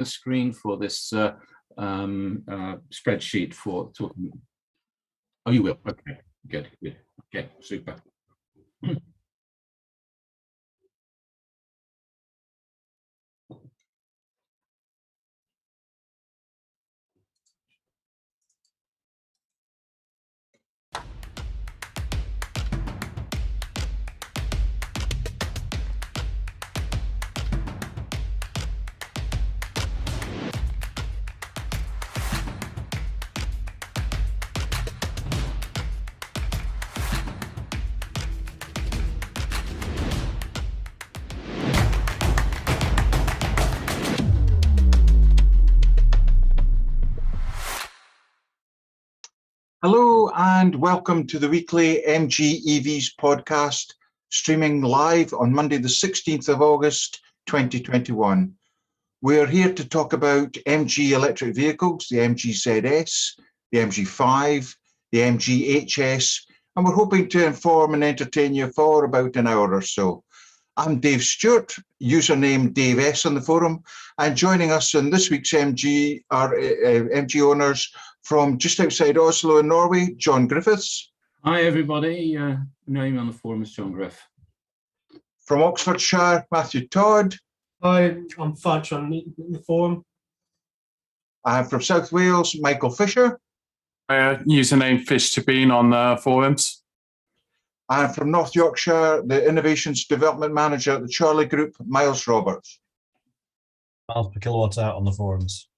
the screen for this spreadsheet for talking. Oh, you will. Okay, good. Okay, super. Hello and welcome to the weekly MG EVs podcast, streaming live on Monday the 16th of August 2021. We're here to talk about MG electric vehicles, the MG ZS, the MG5, the MG HS, and we're hoping to inform and entertain you for about an hour or so. I'm Dave Stewart, username Dave S on the forum, and joining us in this week's MG are MG owners from just outside Oslo in Norway, John Griffiths. Hi, everybody. Name on the forum is John Griff. From Oxfordshire, Matthew Todd. Hi, I'm Fudge on the forum. And from South Wales, Michael Fisher. Username Fish to Bean on the forums. And from North Yorkshire, the Innovations Development Manager at the Charlie Group, Miles Roberts. Miles per kilowatt out on the forums.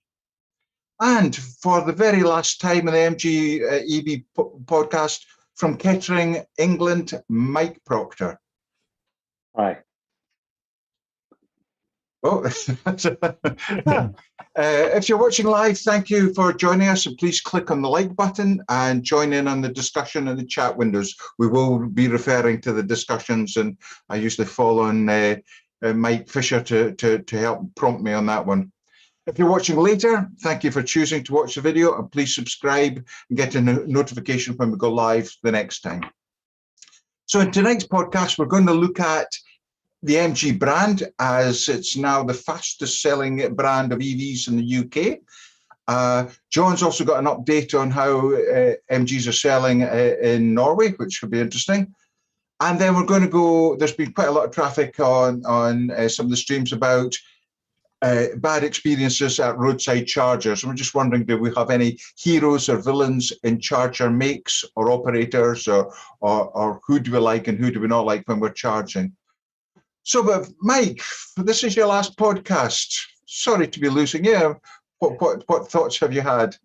And for the very last time in the MG EV podcast, from Kettering, England, Mike Proctor. Hi. Oh, if you're watching live, thank you for joining us. And please click on the like button and join in on the discussion in the chat windows. We will be referring to the discussions, and I usually follow on Mike Fisher to help prompt me on that one. If you're watching later, thank you for choosing to watch the video, and please subscribe and get a notification when we go live the next time. So in tonight's podcast, we're going to look at the MG brand, as it's now the fastest selling brand of EVs in the UK. John's also got an update on how MGs are selling in Norway, which should be interesting. And then we're going to go, there's been quite a lot of traffic on some of the streams about bad experiences at roadside chargers. And we're just wondering, do we have any heroes or villains in charger makes or operators, or who do we like and who do we not like when we're charging? So, but Mike, this is your last podcast. Sorry to be losing you. What thoughts have you had?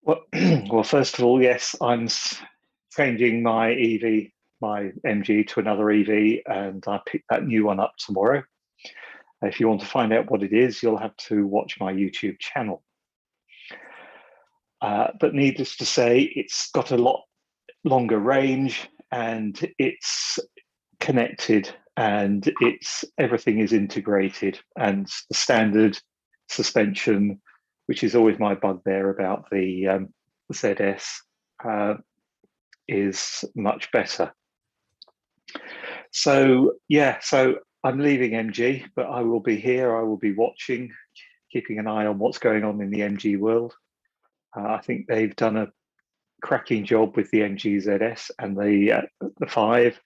Well, first of all, yes, I'm changing my EV, my MG, to another EV, and I picked that new one up tomorrow. If you want to find out what it is, you'll have to watch my YouTube channel. But needless to say, it's got a lot longer range, and it's connected, and everything is integrated, and the standard suspension, which is always my bugbear about the ZS, is much better. So yeah, so I'm leaving MG, but I will be here. I will be watching, keeping an eye on what's going on in the MG world. I think they've done a cracking job with the MG ZS and the 5.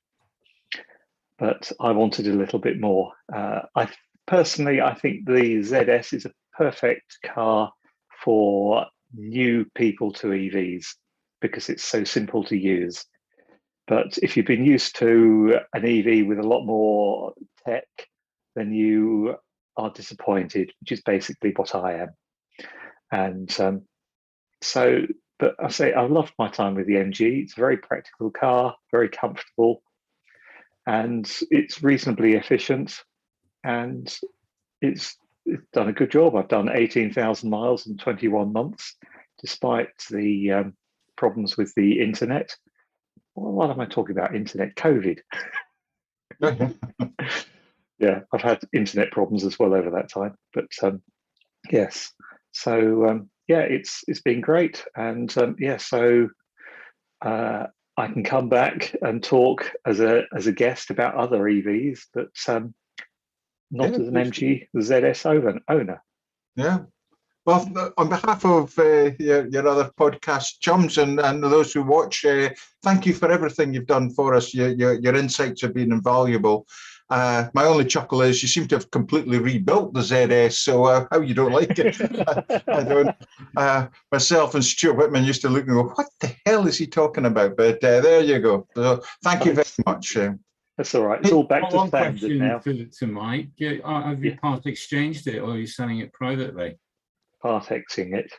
But I wanted a little bit more. I think the ZS is a perfect car for new people to EVs because it's so simple to use. But if you've been used to an EV with a lot more tech, then you are disappointed, which is basically what I am. And but I say I loved my time with the MG. It's a very practical car, very comfortable, and it's reasonably efficient, and it's done a good job. I've done 18,000 miles in 21 months, despite the problems with the internet. Well, what am I talking about? Internet, COVID. Yeah, I've had internet problems as well over that time. But yes, so yeah, it's been great, and yeah, so I can come back and talk as a guest about other EVs, but not Yeah, as an please. MG ZS owner. Yeah. Well, on behalf of your other podcast chums and those who watch, thank you for everything you've done for us. Your insights have been invaluable. My only chuckle is you seem to have completely rebuilt the ZS, so how you don't like it, I don't. Myself and Stuart Whitman used to look and go, what the hell is he talking about? But there you go. So thank you very much. That's all right. It's all back to One standard question now. to Mike. Have you Yeah. part exchanged it, or are you selling it privately? Part-exing it.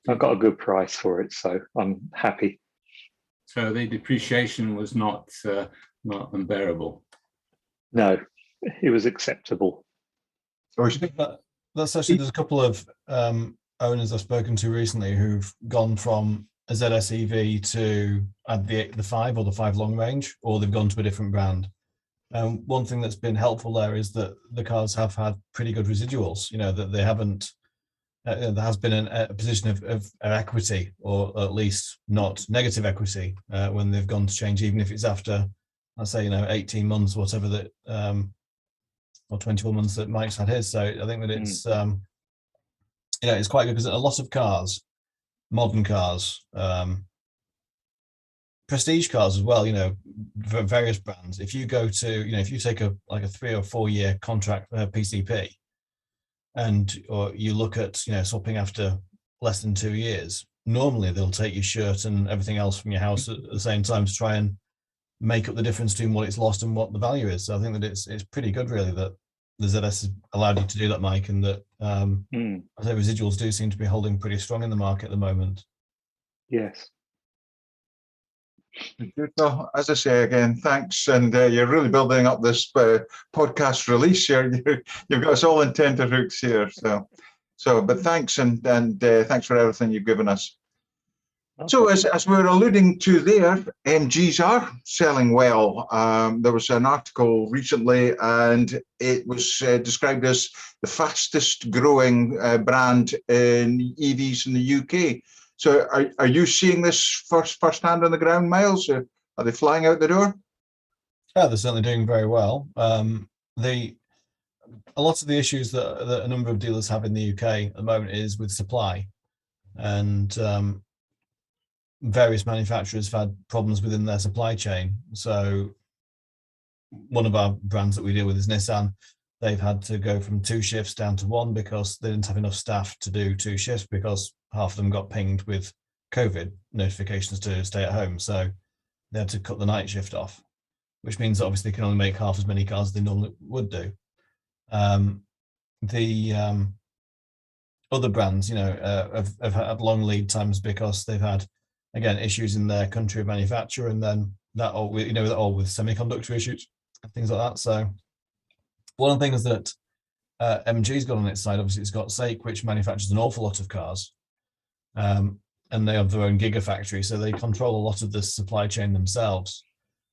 I got a good price for it, so I'm happy. So the depreciation was not unbearable. No, it was acceptable. So I think that's actually, there's a couple of owners I've spoken to recently who've gone from a ZS EV to add the 5 or the 5 long range, or they've gone to a different brand. One thing that's been helpful there is that the cars have had pretty good residuals, you know, that they haven't, there has been a position of equity, or at least not negative equity, when they've gone to change, even if it's after, let's say, 18 months, whatever that, or 21 months that Mike's had his. So I think that it's, it's quite good, because a lot of cars, modern cars, prestige cars as well, various brands, if you go to, if you take a 3 or 4 year contract PCP, or you look at swapping after less than 2 years, normally they'll take your shirt and everything else from your house at the same time to try and make up the difference between what it's lost and what the value is. So I think that it's pretty good, really, that the ZS has allowed you to do that, Mike, and that I think residuals do seem to be holding pretty strong in the market at the moment. Yes. Well, as I say again, thanks, and you're really building up this podcast release here. You've got us all in tenterhooks here. But thanks, and thanks for everything you've given us. So as we're alluding to there, MGs are selling well. There was an article recently, and it was described as the fastest growing brand in EVs in the UK. So are you seeing this firsthand on the ground, Miles? Are they flying out the door? Yeah, they're certainly doing very well. A lot of the issues that a number of dealers have in the UK at the moment is with supply, and various manufacturers have had problems within their supply chain. So one of our brands that we deal with is Nissan. They've had to go from 2 shifts down to 1 because they didn't have enough staff to do 2 shifts, because half of them got pinged with COVID notifications to stay at home. So they had to cut the night shift off, which means that obviously they can only make half as many cars as they normally would do. The other brands, have had long lead times because they've had, again, issues in their country of manufacture, and then that all, with semiconductor issues and things like that. So one of the things that MG's got on its side, obviously, it's got SAIC, which manufactures an awful lot of cars, and they have their own gigafactory, so they control a lot of the supply chain themselves.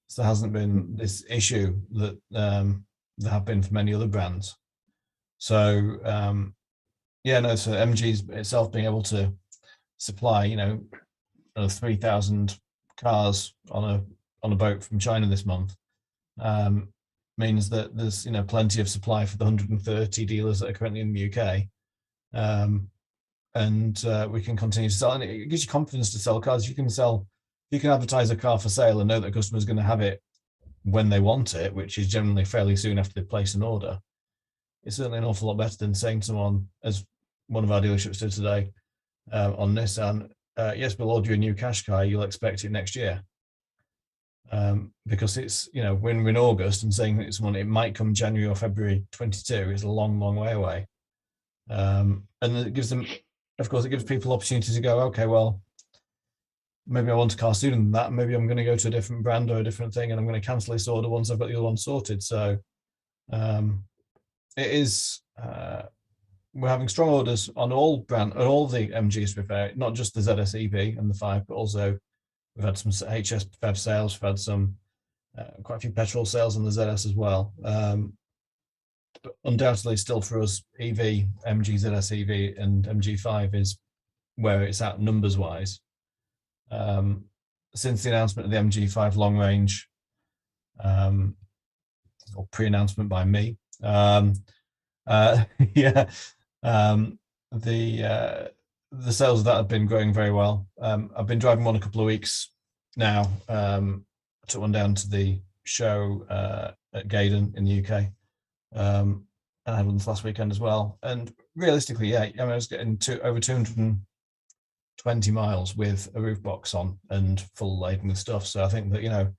So there hasn't been this issue that there have been for many other brands. So so MG's itself being able to supply 3,000 cars on a boat from China this month means that there's plenty of supply for the 130 dealers that are currently in the UK, and we can continue to sell, and it gives you confidence to sell cars. You can advertise a car for sale and know that a customer is going to have it when they want it, which is generally fairly soon after they place an order. It's certainly an awful lot better than saying to someone, as one of our dealerships did today on Nissan, yes, we'll order you a new cash car, you'll expect it next year. Because it's, we're in August, and saying that it might come January or February 22 is a long, long way away. And it gives them, of course, it gives people opportunity to go, okay, well, maybe I want a car sooner than that. Maybe I'm going to go to a different brand or a different thing, and I'm going to cancel this order once I've got the other one sorted. So it is, we're having strong orders on all the MGs, to be fair, not just the ZS EV and the 5, but also we've had some HS PHEV sales, we've had some quite a few petrol sales on the ZS as well. But undoubtedly, still for us, EV, MG, ZS EV, and MG5 is where it's at numbers wise. Since the announcement of the MG5 long range, or pre-announcement by me, Yeah, the sales of that have been growing very well. I've been driving one a couple of weeks now. I took one down to the show at Gaydon in the UK. And I had one this last weekend as well. And realistically, yeah, I mean, I was getting over 220 miles with a roof box on and full laden with stuff. So I think that, you know,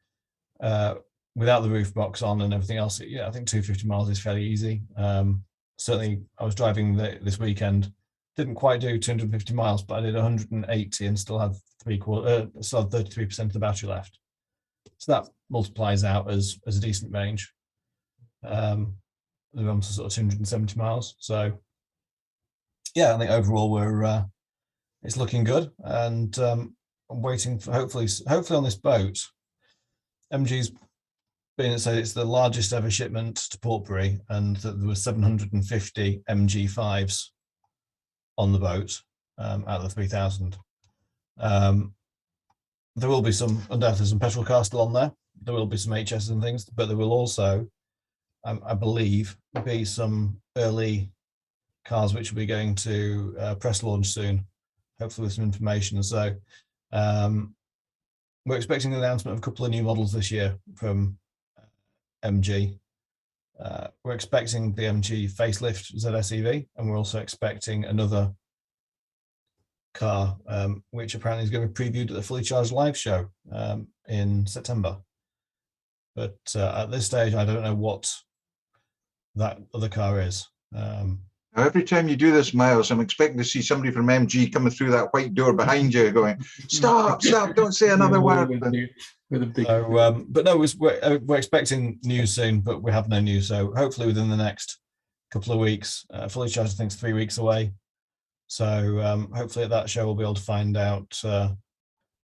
without the roof box on and everything else, yeah, I think 250 miles is fairly easy. Certainly, I was driving this weekend, didn't quite do 250 miles, but I did 180 and still had 33% of the battery left. So that multiplies out as a decent range. We're on to sort of 270 miles. So yeah, I think overall it's looking good, and I'm waiting for hopefully on this boat. MG's been said it's the largest ever shipment to Portbury, and that there were 750 MG5s on the boat out of the 3,000. There will be undoubtedly some petrol cars still on there. There will be some HS and things, but there will also, I believe, be some early cars which will be going to press launch soon, hopefully with some information. So we're expecting an announcement of a couple of new models this year from MG. We're expecting the MG facelift ZSEV, and we're also expecting another car, which apparently is going to be previewed at the Fully Charged Live show in September. But at this stage, I don't know what that other car is. Every time you do this, Miles, I'm expecting to see somebody from MG coming through that white door behind you going, stop, don't say another word. With a big, So, but no, we're expecting news soon, but we have no news. So hopefully within the next couple of weeks, Fully Charged, I think, is 3 weeks away. So hopefully at that show we'll be able to find out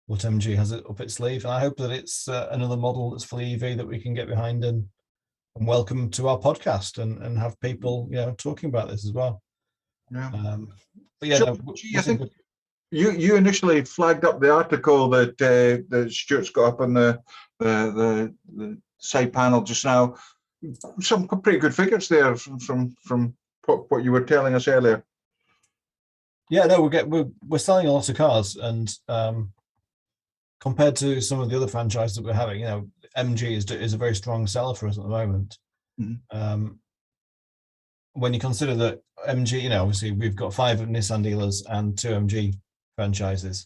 what MG has up its sleeve. And I hope that it's another model that's fully EV that we can get behind and welcome to our podcast and have people, you know, talking about this as well. Yeah. But yeah, So, no, I think you initially flagged up the article that Stuart's got up on the side panel just now. Some pretty good figures there from what you were telling us earlier. yeah, no, we're selling a lot of cars, and compared to some of the other franchises that we're having, you know, MG is a very strong seller for us at the moment. Mm-hmm. When you consider that MG, you know, obviously we've got 5 Nissan dealers and 2 MG franchises.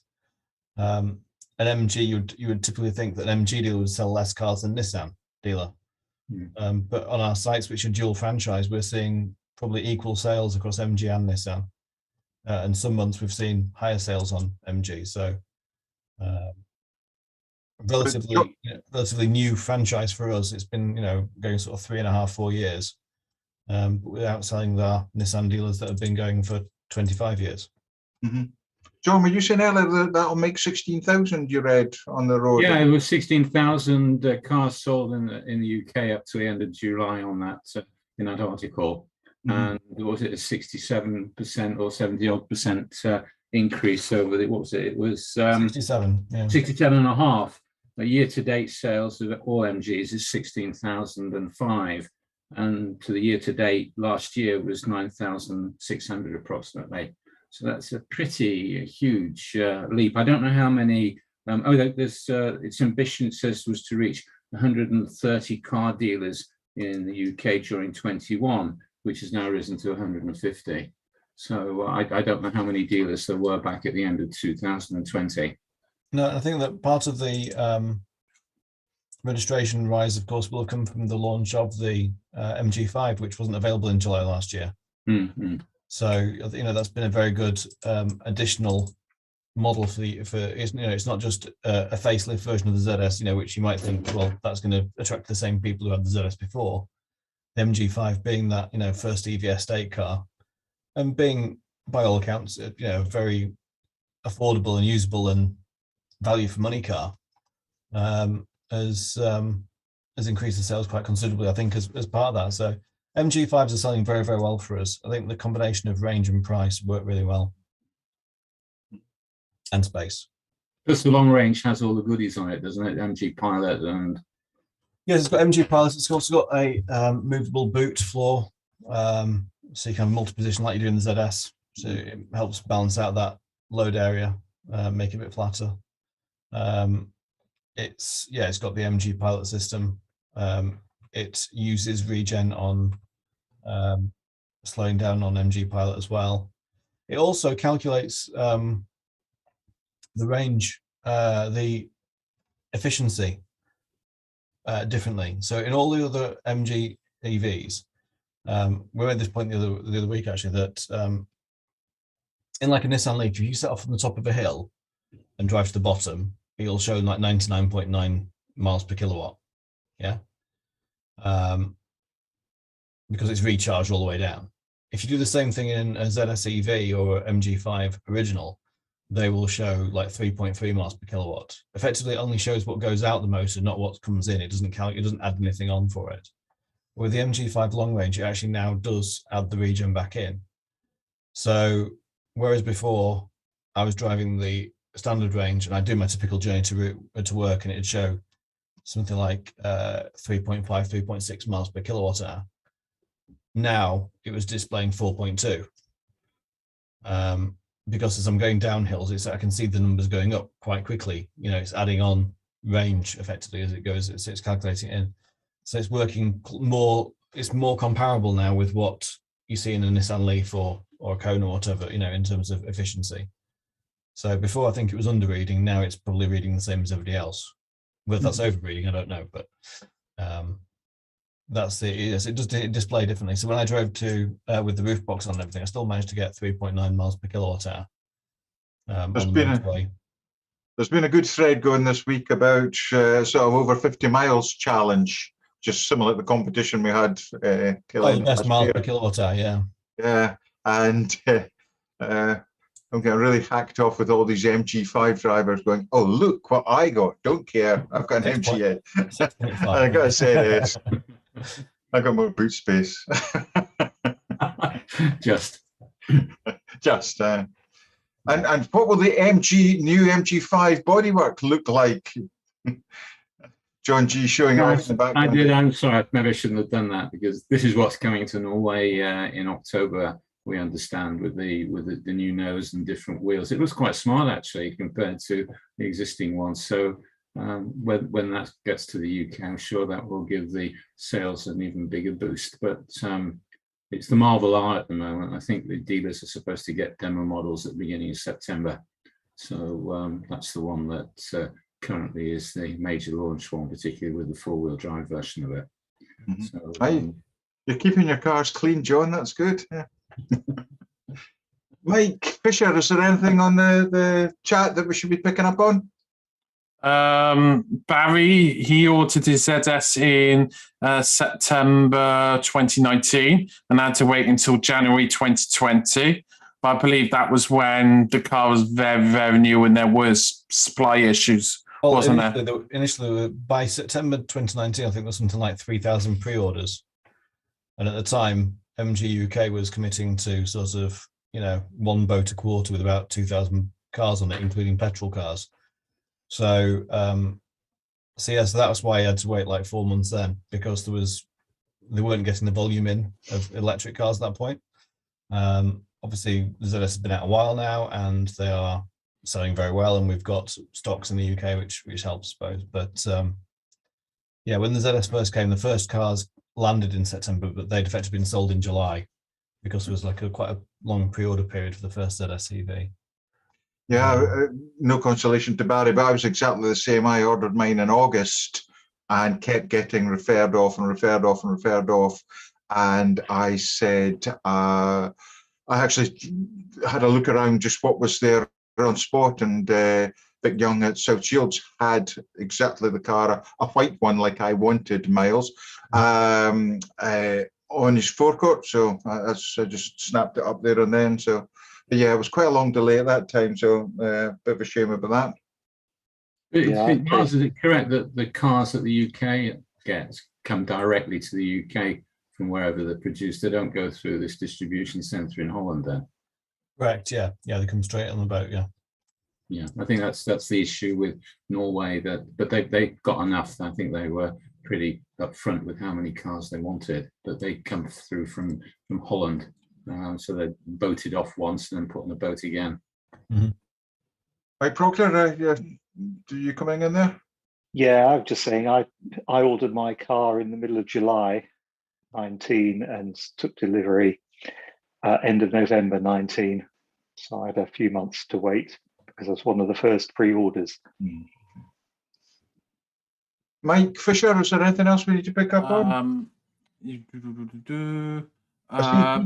An MG, you would typically think that an MG dealer would sell less cars than Nissan dealer. But on our sites, which are dual franchise, we're seeing probably equal sales across MG and Nissan. And some months we've seen higher sales on MG. So relatively new franchise for us. It's been, you know, going sort of 3.5, 4 years, but without selling the Nissan dealers that have been going for 25 years. Mm-hmm. John, were you saying earlier that that'll make 16,000 you read on the road? yeah, it was 16,000 cars sold in the UK up to the end of July on that in that article. And was it a 67% or 70-odd% increase over what was it? It was 67, yeah. 67.5. The year-to-date sales of all MGs is 16,005, and to the year-to-date last year was 9,600 approximately. So that's a pretty huge leap. I don't know how many. There's its ambition, it says, was to reach 130 car dealers in the UK during 21. Which has now risen to 150. So I don't know how many dealers there were back at the end of 2020. No, I think that part of the registration rise, of course, will have come from the launch of the MG5, which wasn't available in July last year. Mm-hmm. So, you know, that's been a very good additional model for you know, it's not just a facelift version of the ZS, you know, which you might think, well, that's going to attract the same people who had the ZS before. The MG5 being that, you know, first EV estate car, and being, by all accounts, you know, very affordable and usable and value for money car, has increased the sales quite considerably, I think, as part of that. So MG5s are selling very, very well for us. I think the combination of range and price work really well, and space. Plus the long range has all the goodies on it, doesn't it? MG Pilot and yes, it's got MG Pilot. It's also got a movable boot floor, So you can have multi-position like you do in the ZS. So it helps balance out that load area, make it a bit flatter. It's got the MG pilot system. It uses regen on slowing down on MG pilot as well. It also calculates the range, the efficiency differently. So in all the other MG EVs, we were at this point the other week actually that in like a Nissan Leaf, if you set off from the top of a hill and drive to the bottom, it'll show like 99.9 miles per kilowatt. Yeah. Because it's recharged all the way down. If you do the same thing in a ZS EV or MG5 original, they will show like 3.3 miles per kilowatt. Effectively, it only shows what goes out the motor, not what comes in. It doesn't count, it doesn't add anything on for it. With the MG5 long range, it actually now does add the regen back in. So whereas before I was driving the standard range and I do my typical journey to work and it'd show something like 3.5, 3.6 miles per kilowatt hour. Now it was displaying 4.2. Because as I'm going down hills, I can see the numbers going up quite quickly. You know, it's adding on range effectively as it goes. It's calculating it in. So it's working more. It's more comparable now with what you see in a Nissan Leaf or a Kona or whatever. You know, in terms of efficiency. So before I think it was under reading. Now it's probably reading the same as everybody else. Whether that's over reading, I don't know. But that's the yes. It does display differently. So when I drove to with the roof box on and everything, I still managed to get 3.9 miles per kilowatt hour. There's been a good thread going this week about sort of over 50 miles challenge, just similar to the competition we had. The best miles per kilowatt hour, yeah. Yeah, and I'm getting really hacked off with all these MG5 drivers going, oh, look what I got. Don't care. I've got an MG. 6.5. I got to say this. I got more boot space. Just. And what will the new MG5 bodywork look like? John G showing off in the background. I did. I'm sorry. Maybe I shouldn't have done that because this is what's coming to Norway in October. We understand with the new nose and different wheels. It was quite smart actually compared to the existing ones. So when that gets to the UK, I'm sure that will give the sales an even bigger boost. But it's the Marvel R at the moment. I think the dealers are supposed to get demo models at the beginning of September. So that's the one that currently is the major launch one, particularly with the four-wheel drive version of it. Mm-hmm. So, you're keeping your cars clean, John. That's good. Yeah. Mike Fisher, is there anything on the chat that we should be picking up on? Barry, he ordered his ZS in September 2019 and had to wait until January 2020. But I believe that was when the car was very, very new and there was supply issues, wasn't there? Initially, by September 2019, I think there was something like 3,000 pre-orders. And at the time, MG UK was committing to sort of, one boat a quarter with about 2,000 cars on it, including petrol cars. So that was why I had to wait like 4 months then, because they weren't getting the volume in of electric cars at that point. Obviously, the ZS has been out a while now, and they are selling very well, and we've got stocks in the UK, which helps, I suppose. But when the ZS first came, the first cars landed in September, but they'd effectively been sold in July because there was like quite a long pre-order period for the first ZS EV. Yeah, no consolation to Barry, but I was exactly the same. I ordered mine in August and kept getting referred off. And I said, I actually had a look around just what was there on spot, and Vic Young at South Shields had exactly the car, a white one like I wanted, Miles, on his forecourt. So I just snapped it up there and then. So yeah, it was quite a long delay at that time. So bit of a shame about that. Miles, is it correct that the cars that the UK gets come directly to the UK from wherever they're produced? They don't go through this distribution centre in Holland then? Correct, yeah. Yeah, they come straight on the boat, yeah. Yeah, I think that's the issue with Norway, but they got enough. I think they were pretty upfront with how many cars they wanted, but they come through from Holland So they boated off once and then put on the boat again. Right, Proctor, do you coming in there? Yeah, I was just saying, I ordered my car in the middle of July 19 and took delivery end of November 19. So I had a few months to wait because I was one of the first pre-orders. Mike Fisher, is there anything else we need to pick up on?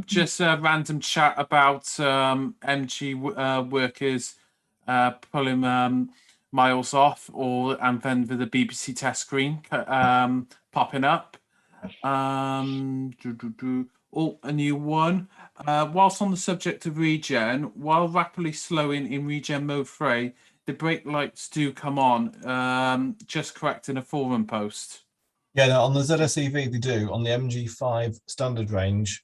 Just a random chat about MG workers pulling miles off, and then with the BBC test screen popping up. Oh, a new one. Whilst on the subject of regen, while rapidly slowing in regen mode 3, the brake lights do come on. Just correcting a forum post. Yeah, no, on the ZSEV they do. On the MG5 standard range,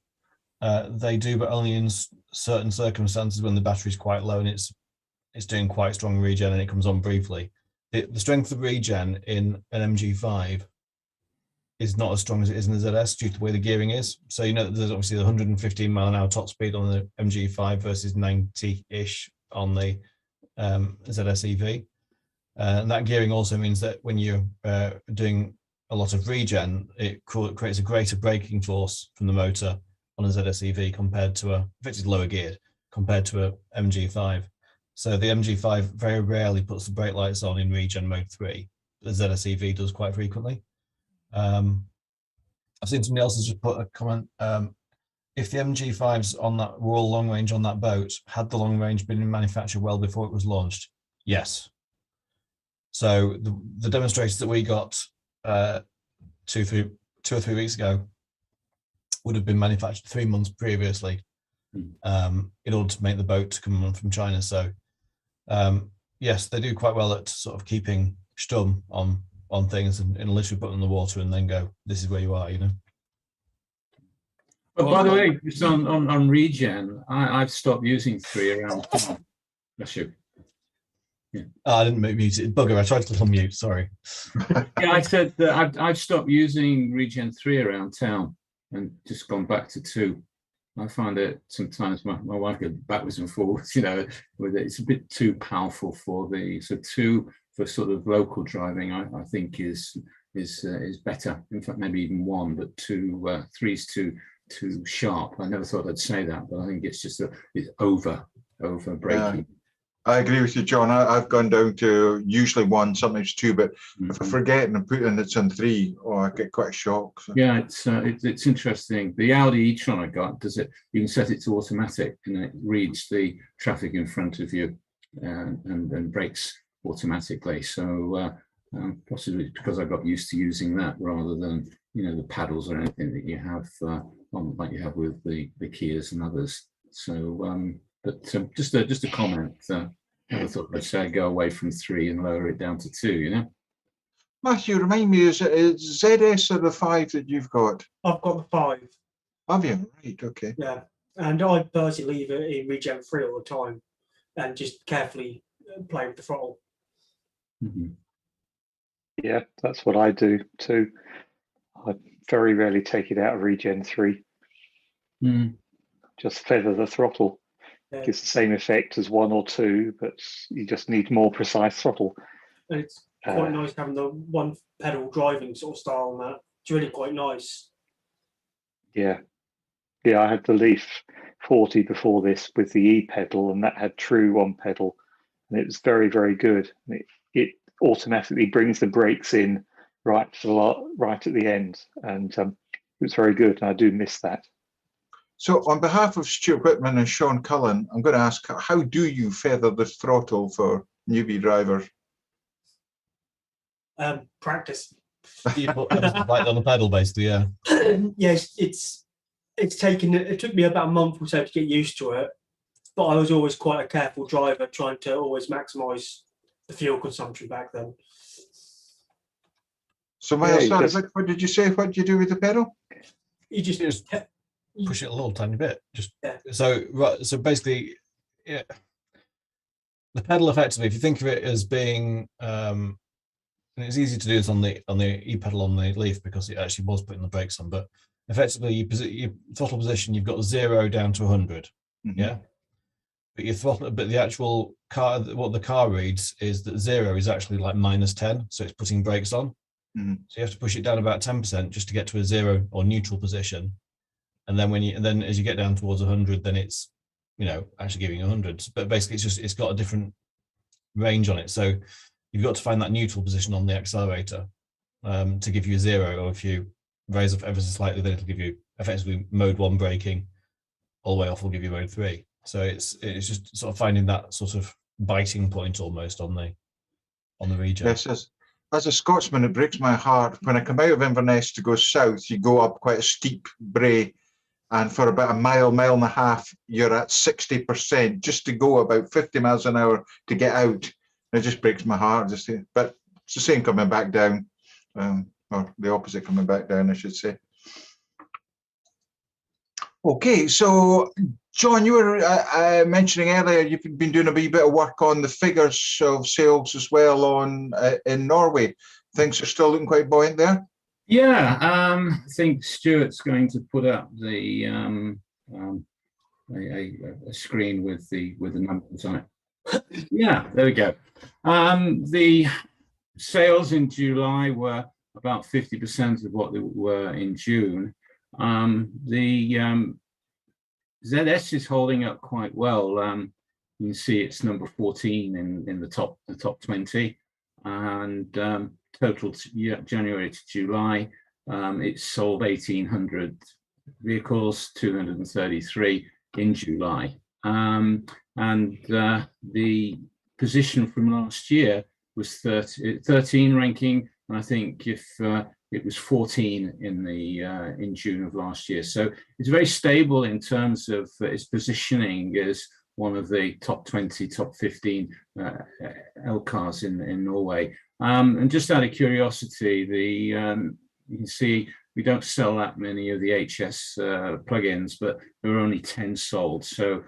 they do, but only in certain circumstances when the battery's quite low and it's doing quite strong regen and it comes on briefly. The strength of regen in an MG5 is not as strong as it is in the ZS due to the way the gearing is. So you know there's obviously the 115 mile an hour top speed on the MG5 versus 90-ish on the ZSEV. And that gearing also means that when you're doing a lot of regen, it creates a greater braking force from the motor on a ZSEV compared to if it's lower geared, compared to a MG5. So the MG5 very rarely puts the brake lights on in regen mode 3. The ZSEV does quite frequently. I've seen somebody else has just put a comment. If the MG5s on that were all long range on that boat, had the long range been in manufacture well before it was launched? Yes. So the demonstrators that we got 2 or 3 weeks ago would have been manufactured 3 months previously in order to make the boat come on from China. So yes, they do quite well at sort of keeping stum on things and literally put them in the water and then go, this is where you are, you know. But by the way, just on regen, I've stopped using 3 around town. Bless you. Yeah. Oh, I didn't mute it. Bugger, I tried to unmute, sorry. Yeah, I said that I've stopped using regen 3 around town and just gone back to 2. I find it sometimes my wife goes backwards and forwards, you know, with it. It's a bit too powerful for the 2 for sort of local driving. I think is better. In fact, maybe even 1, but 2, 3's too sharp. I never thought I'd say that, but I think it's just it's over braking. I agree with you, John. I've gone down to usually 1, sometimes 2, but if I forget and put in it's on 3, I get quite a shock. So. Yeah, it's interesting. The Audi e-tron I got does it. You can set it to automatic, and it reads the traffic in front of you and brakes automatically. So possibly because I got used to using that rather than the paddles or anything that you have like you have with the Kias and others. So but just a comment. I thought I'd say go away from 3 and lower it down to 2. Matthew, remind me, is it ZS or the 5 that you've got? I've got the 5. Have you? Right, okay. Yeah, and I personally leave it in regen 3 all the time and just carefully play with the throttle. Yeah, that's what I do too. I very rarely take it out of regen 3. Just feather the throttle. Yeah. Gives the same effect as 1 or 2, but you just need more precise throttle. And it's quite nice having the 1 pedal driving sort of style on that. It's really quite nice. Yeah, I had the Leaf 40 before this with the E pedal, and that had true 1 pedal, and it was very, very good. It automatically brings the brakes in right at the end, and it was very good. And I do miss that. So on behalf of Stuart Whitman and Sean Cullen, I'm going to ask, how do you feather the throttle for newbie drivers? Practice. You put right on the pedal, basically, yeah. Yes, it took me about a month or so to get used to it, but I was always quite a careful driver, trying to always maximise the fuel consumption back then. So Miles, what did you say? What do you do with the pedal? You just push it a little tiny bit. Yeah. So basically, yeah, the pedal effectively, if you think of it as being, and it's easy to do this on the e pedal on the Leaf because it actually was putting the brakes on, but effectively your throttle position, you've got 0 down to 100. Mhm. Yeah. But your throttle, but the actual car, what the car reads is that 0 is actually like -10, so it's putting brakes on. Mhm. So you have to push it down about 10% just to get to a 0 or neutral position. And then then as you get down towards 100, then it's, actually giving 100. But basically, it's got a different range on it. So you've got to find that neutral position on the accelerator to give you a 0, or if you raise up ever so slightly, then it'll give you effectively mode 1 braking. All the way off will give you mode 3. So it's just sort of finding that sort of biting point almost on the regen. Yes, as a Scotsman, it breaks my heart. When I come out of Inverness to go south, you go up quite a steep brae, and for about a mile and a half, you're at 60% just to go about 50 miles an hour to get out. It just breaks my heart. But it's the same coming back down, or the opposite coming back down, I should say. Okay, so John, you were mentioning earlier you've been doing a wee bit of work on the figures of sales as well in Norway. Things are still looking quite buoyant there. Yeah, I think Stuart's going to put up the a screen with the numbers on it. Yeah, there we go. The sales in July were about 50% of what they were in June. The ZS is holding up quite well. You can see it's number 14 in the top 20, and total January to July, it's sold 1,800 vehicles, 233 in July, and the position from last year was 13 ranking, and I think if it was 14 in June of last year. So it's very stable in terms of its positioning as one of the top 20, top 15 L cars in Norway. And just out of curiosity, you can see we don't sell that many of the HS plugins, but there are only 10 sold. So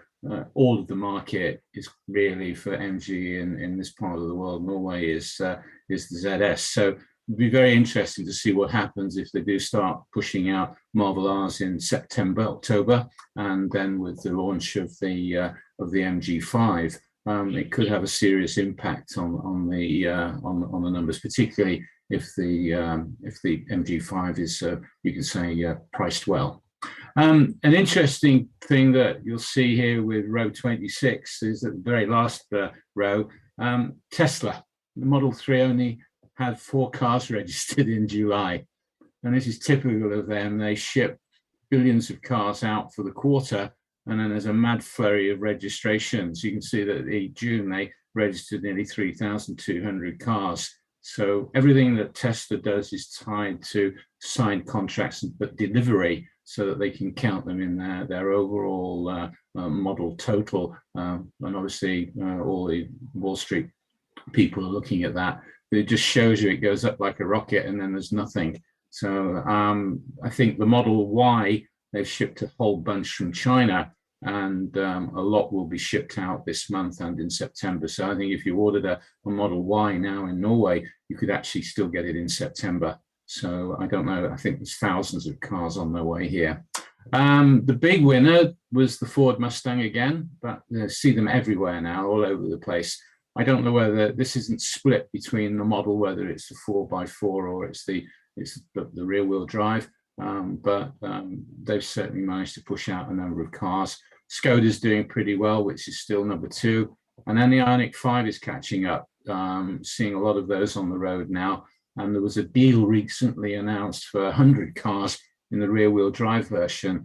all of the market is really for MG in this part of the world. Norway is the ZS. So it'd be very interesting to see what happens if they do start pushing out Marvel Rs in September, October, and then with the launch of the MG5, it could have a serious impact on the numbers, particularly if the MG5 is, you can say, priced well. An interesting thing that you'll see here with row 26 is at the very last row, Tesla. The Model 3 only had 4 cars registered in July. And this is typical of them. They ship billions of cars out for the quarter, and then there's a mad flurry of registrations. You can see that in June, they registered nearly 3,200 cars. So everything that Tesla does is tied to signed contracts, but delivery, so that they can count them in their overall model total. And obviously, all the Wall Street people are looking at that. It just shows you it goes up like a rocket, and then there's nothing. So I think the Model Y, they've shipped a whole bunch from China, and a lot will be shipped out this month and in September. So I think if you ordered a Model Y now in Norway, you could actually still get it in September. So I don't know, I think there's thousands of cars on their way here. The big winner was the Ford Mustang again, but see them everywhere now, all over the place. I don't know whether this isn't split between the model, whether it's the 4x4 or it's the rear wheel drive, but they've certainly managed to push out a number of cars. Skoda's doing pretty well, which is still number 2. And then the Ioniq 5 is catching up, seeing a lot of those on the road now. And there was a deal recently announced for 100 cars in the rear wheel drive version.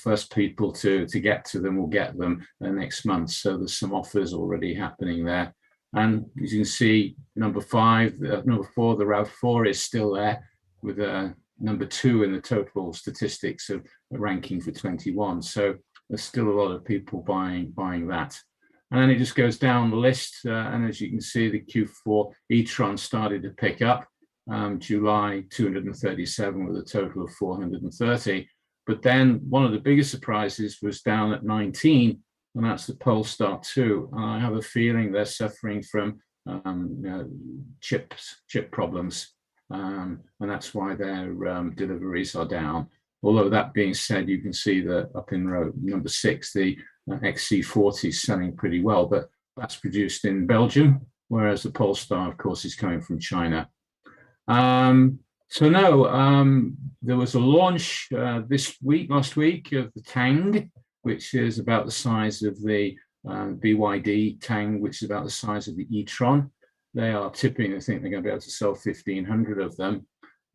First people to get to them will get them next month. So there's some offers already happening there. And as you can see, number 4, the RAV4 is still there with number 2 in the total statistics of ranking for 21. So there's still a lot of people buying that. And then it just goes down the list. And as you can see, the Q4 e-tron started to pick up. July 237 with a total of 430. But then one of the biggest surprises was down at 19, and that's the Polestar 2. And I have a feeling they're suffering from chip problems, and that's why their deliveries are down. Although that being said, you can see that up in row number 6, the XC40 is selling pretty well, but that's produced in Belgium, whereas the Polestar, of course, is coming from China. So no, there was a launch last week of the Tang, which is about the size of the BYD Tang, which is about the size of the e-tron. They are tipping, I think they're going to be able to sell 1,500 of them.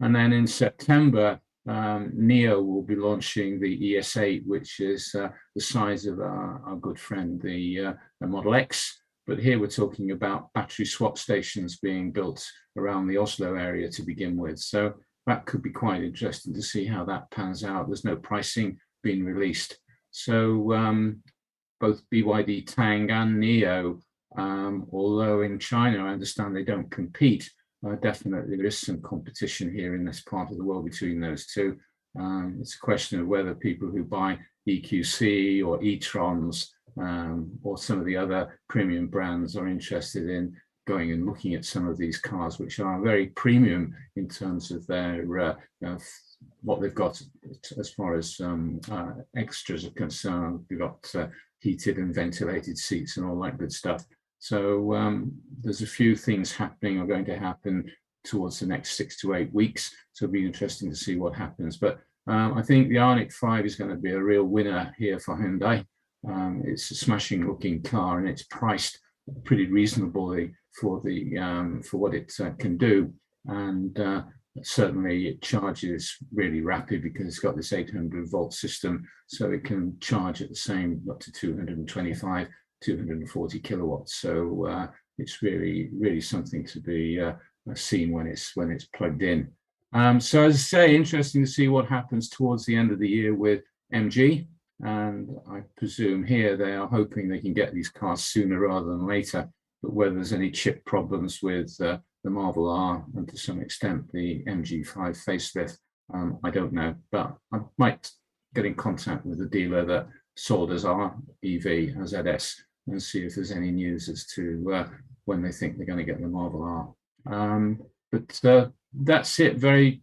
And then in September, NIO will be launching the ES8, which is the size of our good friend, the Model X. But here we're talking about battery swap stations being built around the Oslo area to begin with. So that could be quite interesting to see how that pans out. There's no pricing being released. So both BYD Tang and NIO, although in China, I understand they don't compete, definitely there is some competition here in this part of the world between those two. It's a question of whether people who buy EQC or e-trons or some of the other premium brands are interested in going and looking at some of these cars, which are very premium in terms of their what they've got as far as extras are concerned. We've got heated and ventilated seats and all that good stuff. So there's a few things happening or going to happen towards the next 6 to 8 weeks. So it'll be interesting to see what happens. But I think the Ioniq 5 is going to be a real winner here for Hyundai. It's a smashing looking car and it's priced pretty reasonably for what it can do. And certainly it charges really rapid because it's got this 800 volt system. So it can charge at the same up to 225 240 kilowatts. So it's really something to be seen when it's plugged in. So as I say, interesting to see what happens towards the end of the year with MG. And I presume here they are hoping they can get these cars sooner rather than later. But whether there's any chip problems with the Marvel R and to some extent the MG5 facelift, I don't know. But I might get in contact with the dealer that sold us our EV, our ZS, and see if there's any news as to when they think they're going to get the Marvel R. But that's it. Very,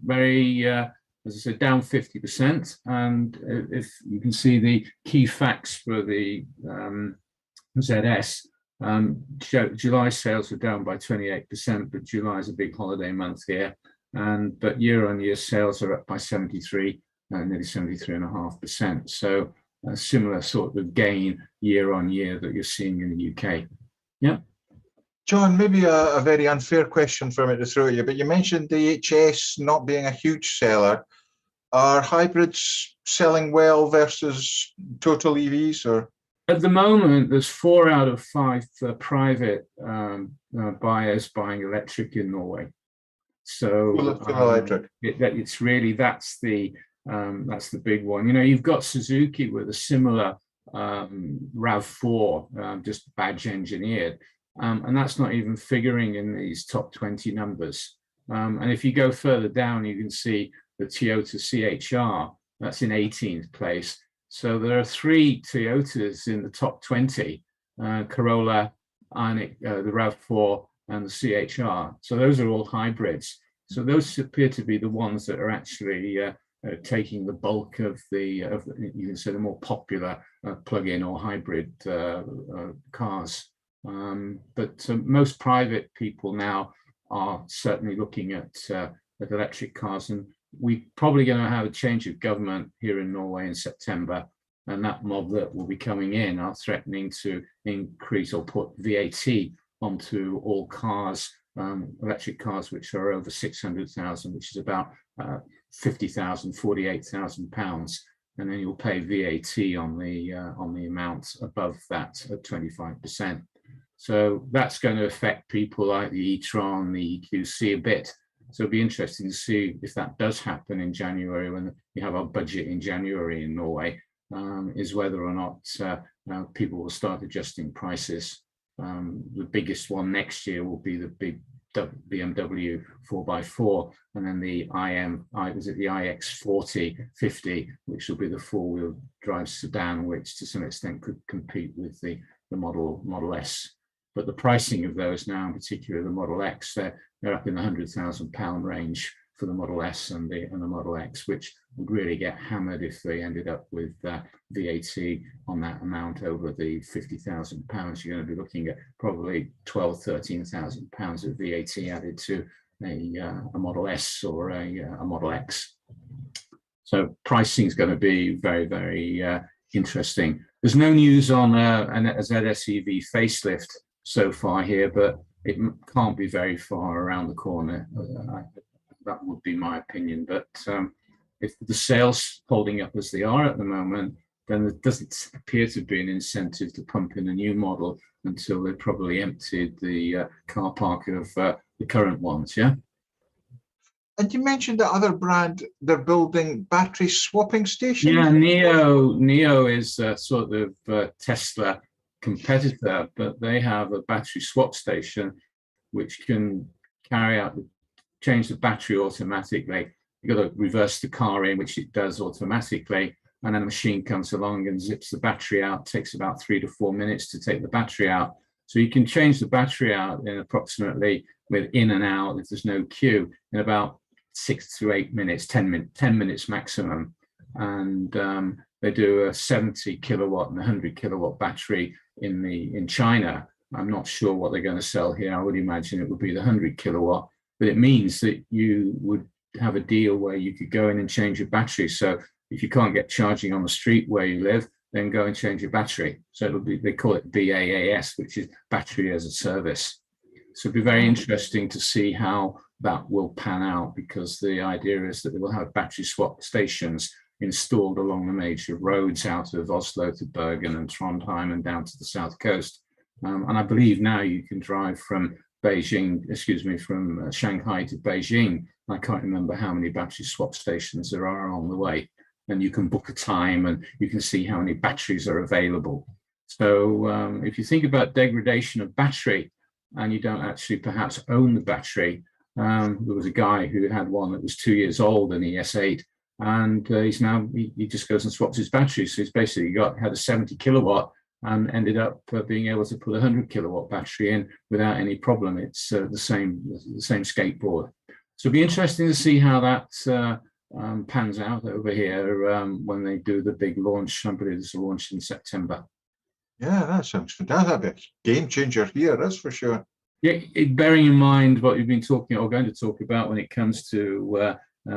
as I said, down 50%. And if you can see the key facts for the ZS, July sales were down by 28%, but July is a big holiday month here. But year-on-year sales are up by 73, nearly 73.5%. So a similar sort of gain year-on-year that you're seeing in the UK. Yeah. John, maybe a very unfair question for me to throw at you, but you mentioned the HS not being a huge seller. Are hybrids selling well versus total EVs, or? At the moment, there's 4 out of 5 private buyers buying electric in Norway. So electric. It's really that's the big one. You know, you've got Suzuki with a similar RAV4, just badge engineered, and that's not even figuring in these top 20 numbers. And if you go further down, you can see the Toyota CHR, that's in 18th place. So there are 3 Toyotas in the top 20, Corolla, Ioniq, the RAV4 and the CHR. So those are all hybrids. So those appear to be the ones that are actually taking the bulk of you can say the more popular plug-in or hybrid cars. But most private people now are certainly looking at electric cars, and we're probably going to have a change of government here in Norway in September, and that mob that will be coming in are threatening to increase or put VAT onto all cars, electric cars which are over 600,000, which is about 50,000, 48,000 pounds, and then you'll pay VAT on the amount above that at 25%. So that's going to affect people like the e-tron, the EQC a bit. So it'll be interesting to see if that does happen in January, when we have our budget in January in Norway, is whether or not people will start adjusting prices. The biggest one next year will be the big BMW 4x4, and then the iX40 50, which will be the 4-wheel drive sedan, which to some extent could compete with the Model S. But the pricing of those now, in particular the Model X, they're up in the £100,000 range. for the Model S and the Model X, which would really get hammered if they ended up with VAT on that amount over the £50,000. You're going to be looking at probably £12,000–13,000 of VAT added to a Model S or a Model X. So pricing is going to be very, very interesting. There's no news on a ZSEV facelift so far here, but it can't be very far around the corner. That would be my opinion. But if the sales holding up as they are at the moment, then there doesn't appear to be an incentive to pump in a new model until they've probably emptied the car park of the current ones. Yeah. And you mentioned the other brand, they're building battery swapping stations. Yeah, NIO is a sort of Tesla competitor, but they have a battery swap station which can change the battery automatically. You've got to reverse the car in, which it does automatically, and then a machine comes along and zips the battery out. It takes about 3 to 4 minutes to take the battery out. So you can change the battery out in approximately, with in and out, if there's no queue, in about 6 to 8 minutes, 10 minutes maximum. And they do a 70 kilowatt and 100 kilowatt battery in China. I'm not sure what they're going to sell here. I would imagine it would be the 100 kilowatt, but it means that you would have a deal where you could go in and change your battery. So if you can't get charging on the street where you live, then go and change your battery. So it'll be, they call it BaaS, which is battery as a service. So it'll be very interesting to see how that will pan out, because the idea is that they will have battery swap stations installed along the major roads out of Oslo to Bergen and Trondheim and down to the south coast. And I believe now you can drive from from Shanghai to Beijing. I can't remember how many battery swap stations there are on the way. And you can book a time and you can see how many batteries are available. So if you think about degradation of battery and you don't actually perhaps own the battery, there was a guy who had one that was 2 years old, an ES8, and he just goes and swaps his battery. So he's basically had a 70 kilowatt and ended up being able to put a 100 kilowatt battery in without any problem. It's the same skateboard. So it'll be interesting to see how that pans out over here when they do the big launch. I believe there's a launch in September. Yeah, that sounds fantastic. That'd be a game changer here, that's for sure. Yeah, bearing in mind what you've been talking or going to talk about when it comes to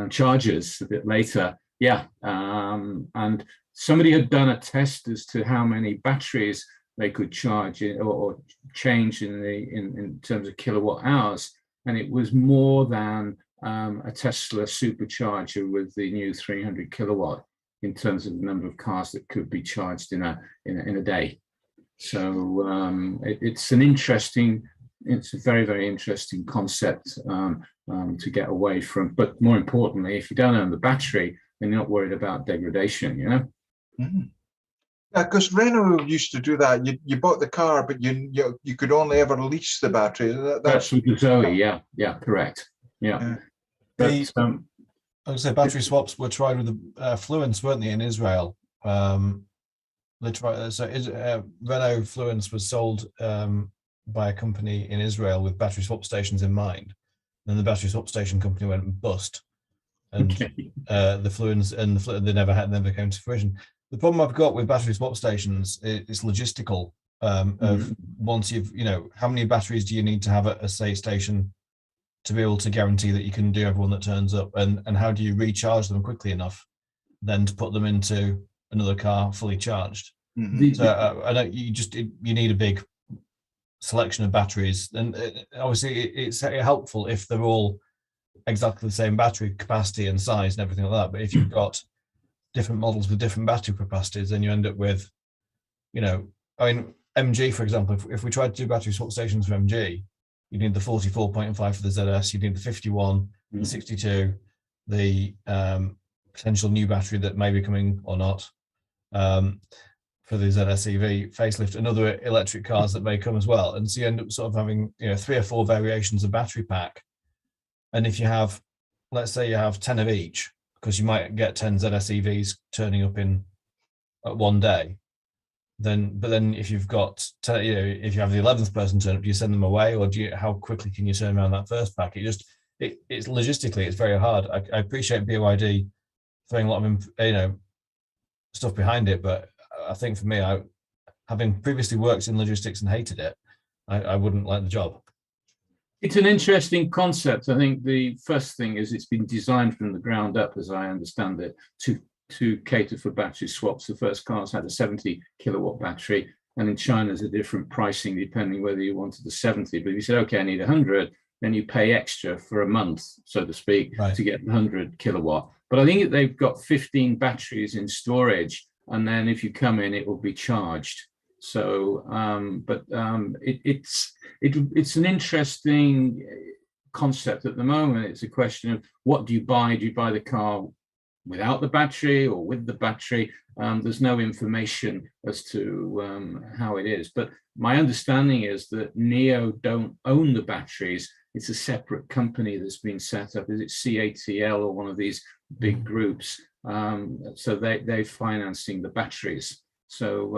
chargers a bit later. Yeah, and somebody had done a test as to how many batteries they could charge or change in terms of kilowatt hours, and it was more than a Tesla supercharger with the new 300 kilowatt in terms of the number of cars that could be charged in a day. So it's a very, very interesting concept to get away from. But more importantly, if you don't own the battery, then you're not worried about degradation, you know? Mm-hmm. Yeah, because Renault used to do that. You bought the car, but you could only ever lease the battery. That's with the Zoe, yeah, correct. Yeah. But, I would say battery swaps were tried with the Fluence, weren't they, in Israel? They tried. Renault Fluence was sold by a company in Israel with battery swap stations in mind. Then the battery swap station company went bust, and the Fluence they never came to fruition. The problem I've got with battery swap stations is logistical. Of once how many batteries do you need to have at a station to be able to guarantee that you can do everyone that turns up, and how do you recharge them quickly enough then to put them into another car fully charged? So I know you need a big selection of batteries, and obviously it's helpful if they're all exactly the same battery capacity and size and everything like that. But if you've got different models with different battery capacities, then you end up with, MG, for example, if we tried to do battery swap stations for MG, you need the 44.5 for the ZS, you need the 51, the 62, the potential new battery that may be coming or not for the ZS EV facelift, and other electric cars that may come as well. And so you end up sort of having 3 or 4 variations of battery pack. And if you have, let's say you have 10 of each, because you might get 10 ZS EVs turning up at one day, but then if you've got, if you have the 11th person turn up, do you send them away, or how quickly can you turn around that first pack? it's logistically it's very hard. I appreciate BYD throwing a lot of stuff behind it, but I think for me, having previously worked in logistics and hated it, I wouldn't like the job. It's an interesting concept. I think the first thing is it's been designed from the ground up, as I understand it, to cater for battery swaps. The first cars had a 70 kilowatt battery, and in China there's a different pricing depending whether you wanted the 70. But if you said, okay, I need 100, then you pay extra for a month, so to speak, Right. to get 100 kilowatt. But I think they've got 15 batteries in storage, and then if you come in, it will be charged. So, it's an interesting concept at the moment. It's a question of what do you buy? Do you buy the car without the battery or with the battery? There's no information as to how it is. But my understanding is that NIO don't own the batteries. It's a separate company that's been set up. Is it CATL or one of these big groups? So they're financing the batteries. So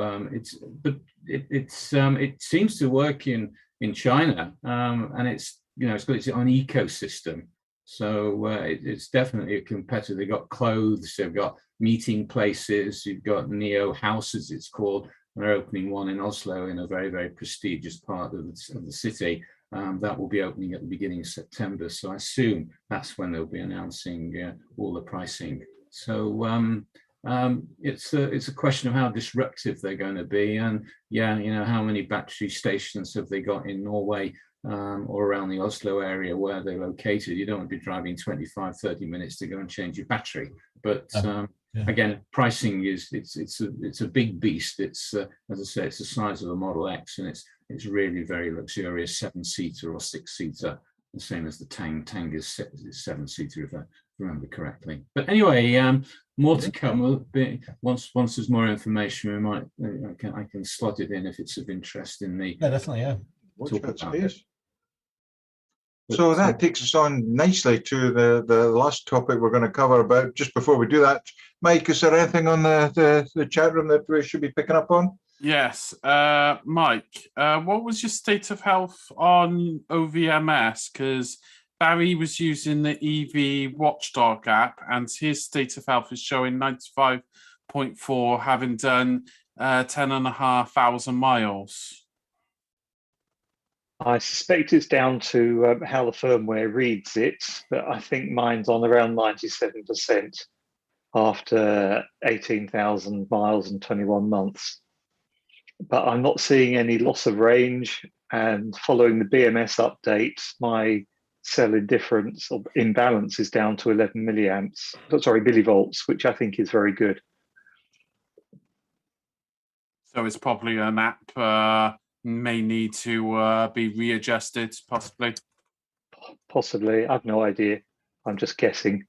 it seems to work in China, and it's got its own ecosystem. So it's definitely a competitor. They've got clothes, they've got meeting places, you've got NIO houses, it's called. They're opening one in Oslo in a very, very prestigious part of the city. That will be opening at the beginning of September. So I assume that's when they'll be announcing all the pricing. So it's a question of how disruptive they're going to be, and how many battery stations have they got in Norway or around the Oslo area where they're located? You don't want to be driving 25-30 minutes to go and change your battery. But again, pricing it's a big beast. It's as I say, it's the size of a Model X, and it's really very luxurious, 7-seater or 6-seater, the same as the Tang. Tang is 7-seater, if I remember correctly. But anyway, more to come. Once there's more information, we might I can slot it in if it's of interest in the. Yeah, definitely, Watch that space. So that takes us on nicely to the last topic we're going to cover. About just before we do that, Mike, is there anything on the chat room that we should be picking up on? Yes, Mike, what was your state of health on OVMS? Because Barry was using the EV Watchdog app, and his state of health is showing 95.4, having done 10,500 miles. I suspect it's down to how the firmware reads it, but I think mine's on around 97% after 18,000 miles and 21 months. But I'm not seeing any loss of range, and following the BMS update, my cell indifference or imbalance is down to 11 millivolts, which I think is very good. So it's probably an app may need to be readjusted, possibly. Possibly, I've no idea. I'm just guessing.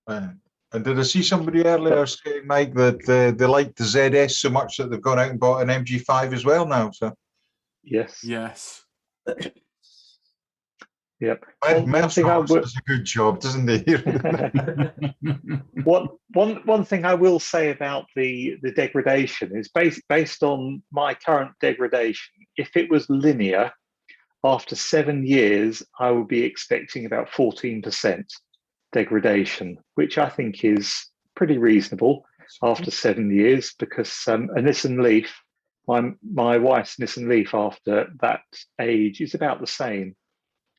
And did I see somebody earlier saying, Mike, that they like the ZS so much that they've gone out and bought an MG5 as well now? So yes. Yep. One thing does a good job, doesn't he? One thing I will say about the degradation is based on my current degradation. If it was linear, after 7 years, I would be expecting about 14% degradation, which I think is pretty reasonable after 7 years, because a Nissan Leaf, my wife's Nissan Leaf after that age is about the same.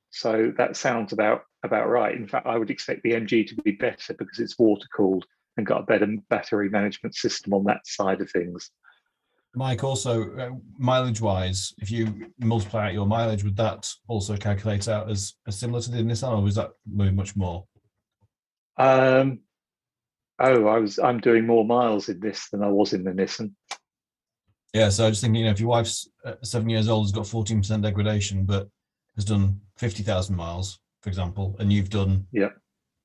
So that sounds about right. In fact, I would expect the MG to be better because it's water cooled and got a better battery management system on that side of things. Mike, also mileage wise, if you multiply out your mileage, would that also calculate out as similar to the Nissan, or was that much more? I'm doing more miles in this than I was in the Nissan. Yeah, so I was thinking, if your wife's 7 years old, has got 14% degradation, but has done 50,000 miles, for example, and you've done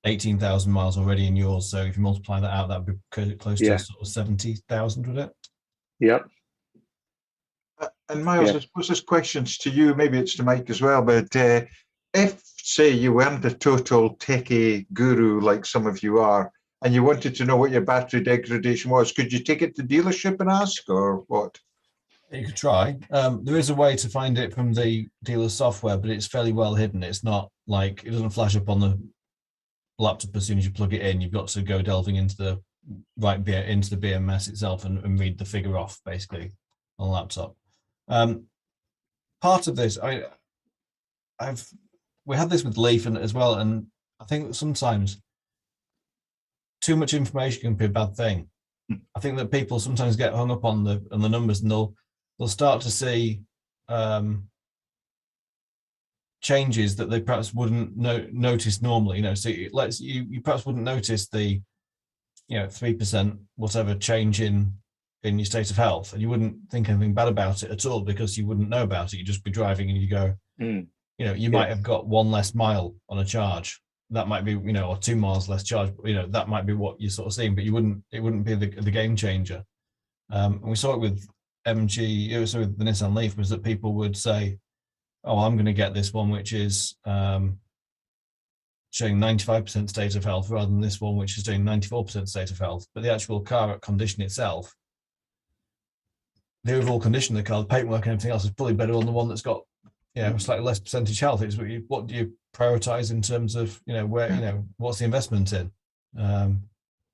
18,000 miles already in yours. So if you multiply that out, that would be close to sort of 70,000, would it? Yep. And Miles, I suppose this question's to you, maybe it's to Mike as well, but if, say, you weren't a total techie guru like some of you are, and you wanted to know what your battery degradation was, could you take it to dealership and ask, or what? You could try. There is a way to find it from the dealer's software, but it's fairly well hidden. It's not like it doesn't flash up on the laptop as soon as you plug it in. You've got to go delving into the into the BMS itself and read the figure off basically on the laptop. Part of this, we had this with Leaf as well, and I think that sometimes too much information can be a bad thing. I think that people sometimes get hung up on the numbers, and they'll start to see changes that they perhaps wouldn't notice normally. So you perhaps wouldn't notice the 3% whatever change in your state of health, and you wouldn't think anything bad about it at all because you wouldn't know about it. You'd just be driving and you go, you might have got 1 less mile on a charge. That might be, or 2 miles less charge. That might be what you're sort of seeing, but it wouldn't be the game changer. And we saw it with MG, with the Nissan Leaf, was that people would say, oh, I'm going to get this one, which is showing 95% state of health rather than this one, which is doing 94% state of health. But the actual car condition itself, the overall condition of the car, the paintwork and everything else is probably better on the one that's got, slightly less percentage health. It's what do you prioritize in terms of, where, what's the investment in? And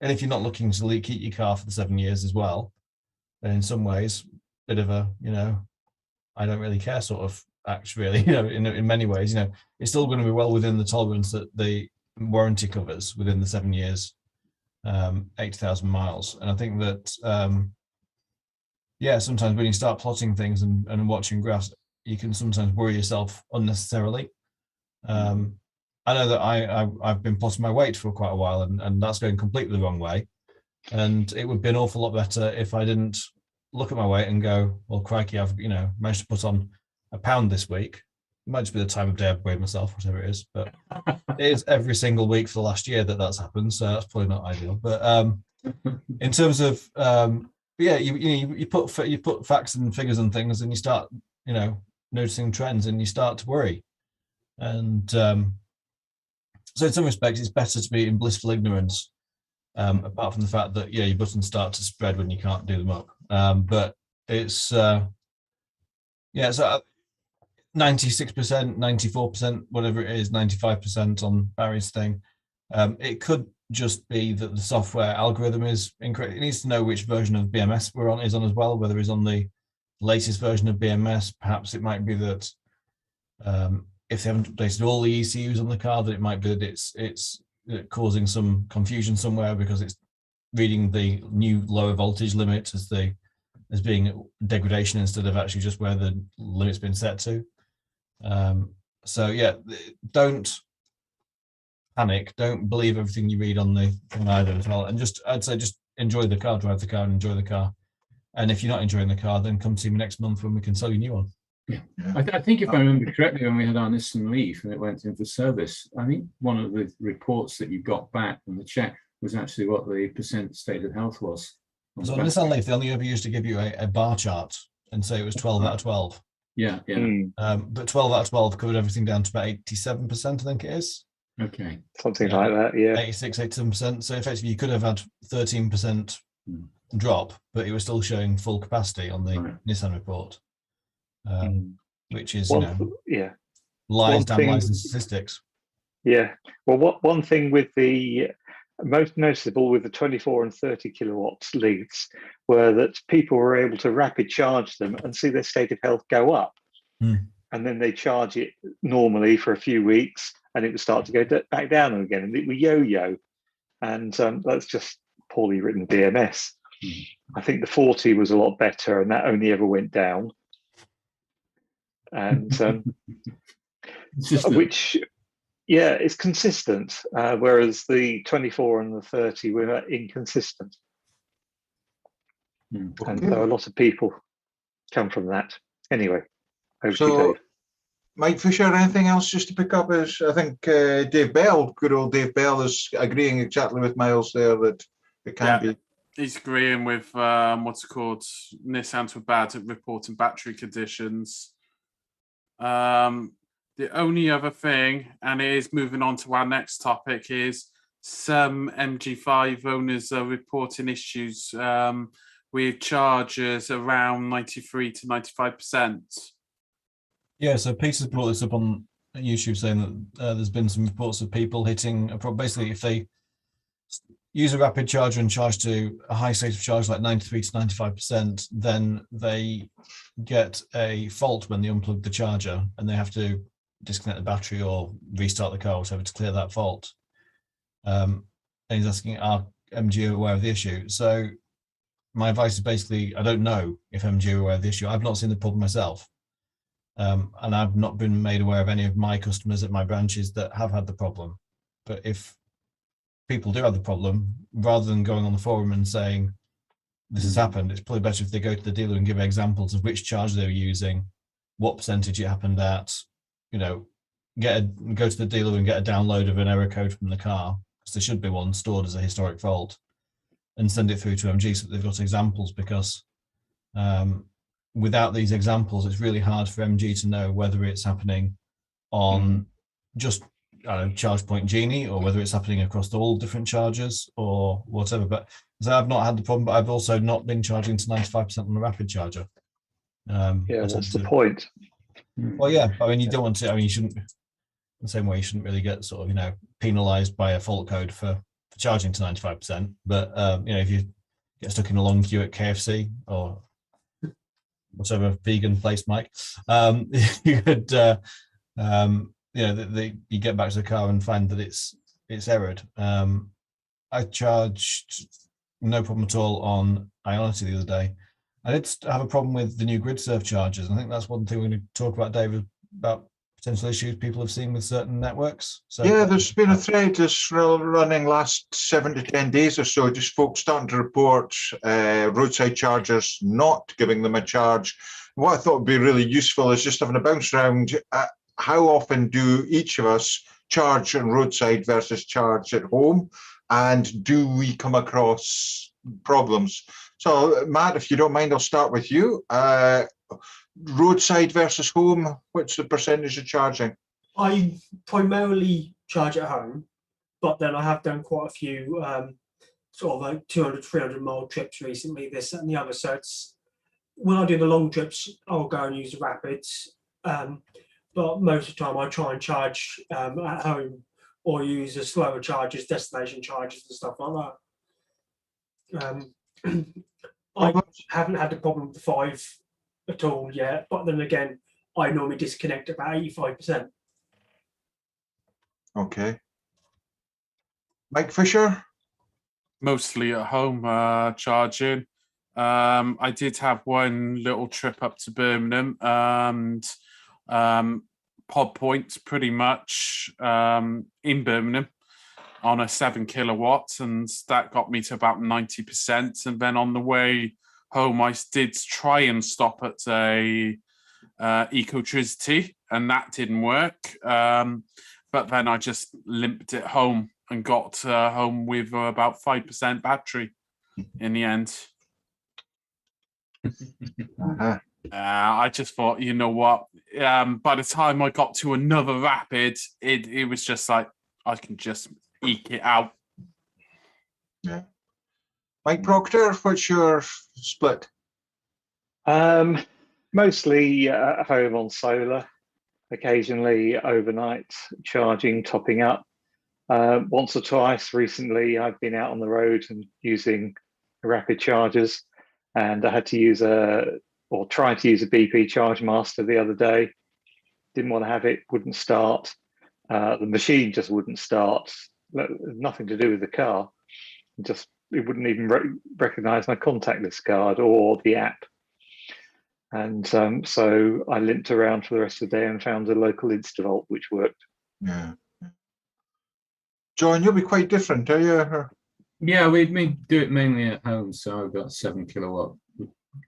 if you're not looking to keep your car for the 7 years as well, then in some ways, bit of a, I don't really care sort of act really, in many ways, it's still going to be well within the tolerance that the warranty covers within the 7 years, 80,000 miles. And I think that, sometimes when you start plotting things and watching graphs, you can sometimes worry yourself unnecessarily. I know that I've been plotting my weight for quite a while, and that's going completely the wrong way. And it would be an awful lot better if I didn't look at my weight and go, well, crikey, I've managed to put on a pound this week. It might just be the time of day I've weighed myself, whatever it is. But it is every single week for the last year that's happened, so that's probably not ideal. But in terms of you put facts and figures and things, and you start noticing trends, and you start to worry. And so in some respects, it's better to be in blissful ignorance, apart from the fact that your buttons start to spread when you can't do them up. But it's so 96%, 94%, whatever it is, 95% on Barry's thing. It could just be that the software algorithm is incorrect. It needs to know which version of BMS is on as well, whether it's on the latest version of BMS. Perhaps it might be that if they haven't updated all the ECUs on the car, that it might be that it's causing some confusion somewhere because it's reading the new lower voltage limit as being degradation instead of actually just where the limit's been set to. Don't panic. Don't believe everything you read on the thing either as well. And I'd say just enjoy the car, drive the car, and enjoy the car. And if you're not enjoying the car, then come see me next month when we can sell you a new one. Yeah. I think if I remember correctly, when we had our Nissan Leaf and it went into service, I think one of the reports that you got back from the check was actually what the percent state of health was. So on Nissan Leaf, they only ever used to give you a bar chart and say it was 12 out of 12. Yeah. But 12 out of 12 covered everything down to about 87%, I think it is. Okay. Something like that, yeah. 86, 87%. So effectively, you could have had 13% drop, but it was still showing full capacity on the Nissan report, which is, lies, damn lies and statistics. Yeah. Well, one thing with the most noticeable with the 24 and 30 kilowatts leads were that people were able to rapid charge them and see their state of health go up. And then they charge it normally for a few weeks and it would start to go back down again, and it would yo-yo. And that's just poorly written BMS. I think the 40 was a lot better, and that only ever went down. And it's consistent, whereas the 24 and the 30 were inconsistent. And so a lot of people come from that. Anyway, over to you, Dave. Mike Fisher, anything else just to pick up? Is I think Dave Bell, good old Dave Bell, is agreeing exactly with Miles there that it can be. He's agreeing with what's it called? Nissan's were bad at reporting battery conditions. The only other thing, and it is moving on to our next topic, is some MG5 owners are reporting issues with charges around 93 to 95%. Yeah, so Peter's brought this up on YouTube saying that there's been some reports of people hitting basically if they use a rapid charger and charge to a high state of charge like 93 to 95%, then they get a fault when they unplug the charger and they have to disconnect the battery or restart the car or whatever to clear that fault. And he's asking, are MG aware of the issue? So my advice is basically, I don't know if MG are aware of the issue. I've not seen the problem myself. And I've not been made aware of any of my customers at my branches that have had the problem. But if people do have the problem, rather than going on the forum and saying this has happened, it's probably better if they go to the dealer and give examples of which charger they were using, what percentage it happened at, you know, go to the dealer and get a download of an error code from the car, because there should be one stored as a historic fault, and send it through to MG so that they've got examples, because without these examples, it's really hard for MG to know whether it's happening on just charge point Genie or whether it's happening across all different chargers or whatever. But so I've not had the problem, but I've also not been charging to 95% on a rapid charger. Yeah, what's the point? Well, yeah, I mean, you don't want to, I mean, you shouldn't, in the same way, you shouldn't really get sort of, you know, penalized by a fault code for charging to 95%. But, you know, if you get stuck in a long queue at KFC or whatever vegan place, Mike, you could, you know, you get back to the car and find that it's errored. I charged no problem at all on Ionity the other day. I did have a problem with the new grid surf chargers. I think that's one thing we're going to talk about, David, about potential issues people have seen with certain networks. So yeah, there's been a thread that's running last 7 to 10 days or so, just folks starting to report roadside chargers not giving them a charge. What I thought would be really useful is just having a bounce around. How often do each of us charge on roadside versus charge at home? And do we come across problems? So, Matt, if you don't mind, I'll start with you. Roadside versus home, what's the percentage of charging? I primarily charge at home, but then I have done quite a few sort of like 200, 300 mile trips recently, this and the other. So it's, when I do the long trips, I'll go and use the rapids. But most of the time I try and charge at home or use the slower chargers, destination chargers and stuff like that. I haven't had a problem with the 5 at all yet, but then again, I normally disconnect about 85%. Okay. Mike Fisher? Mostly at home charging. I did have one little trip up to Birmingham and Pod Point pretty much in Birmingham on a 7 kilowatts, and that got me to about 90%. And then on the way home, I did try and stop at a Ecotricity, and that didn't work. But then I just limped it home and got home with about 5% battery in the end. I just thought, you know what? By the time I got to another rapid, it was just like, I can just eke it out. Yeah. Mike Proctor, what's your split? Mostly at home on solar, occasionally overnight charging, topping up. Once or twice recently, I've been out on the road and using rapid chargers, and I had to use try to use a BP Charge Master the other day. Didn't want to have it, wouldn't start. The machine just wouldn't start. Nothing to do with the car. It wouldn't even recognize my contactless card or the app. And so I limped around for the rest of the day and found a local Instavolt which worked. Yeah. John, you'll be quite different, are you? Yeah, we do it mainly at home. So I've got a 7 kilowatt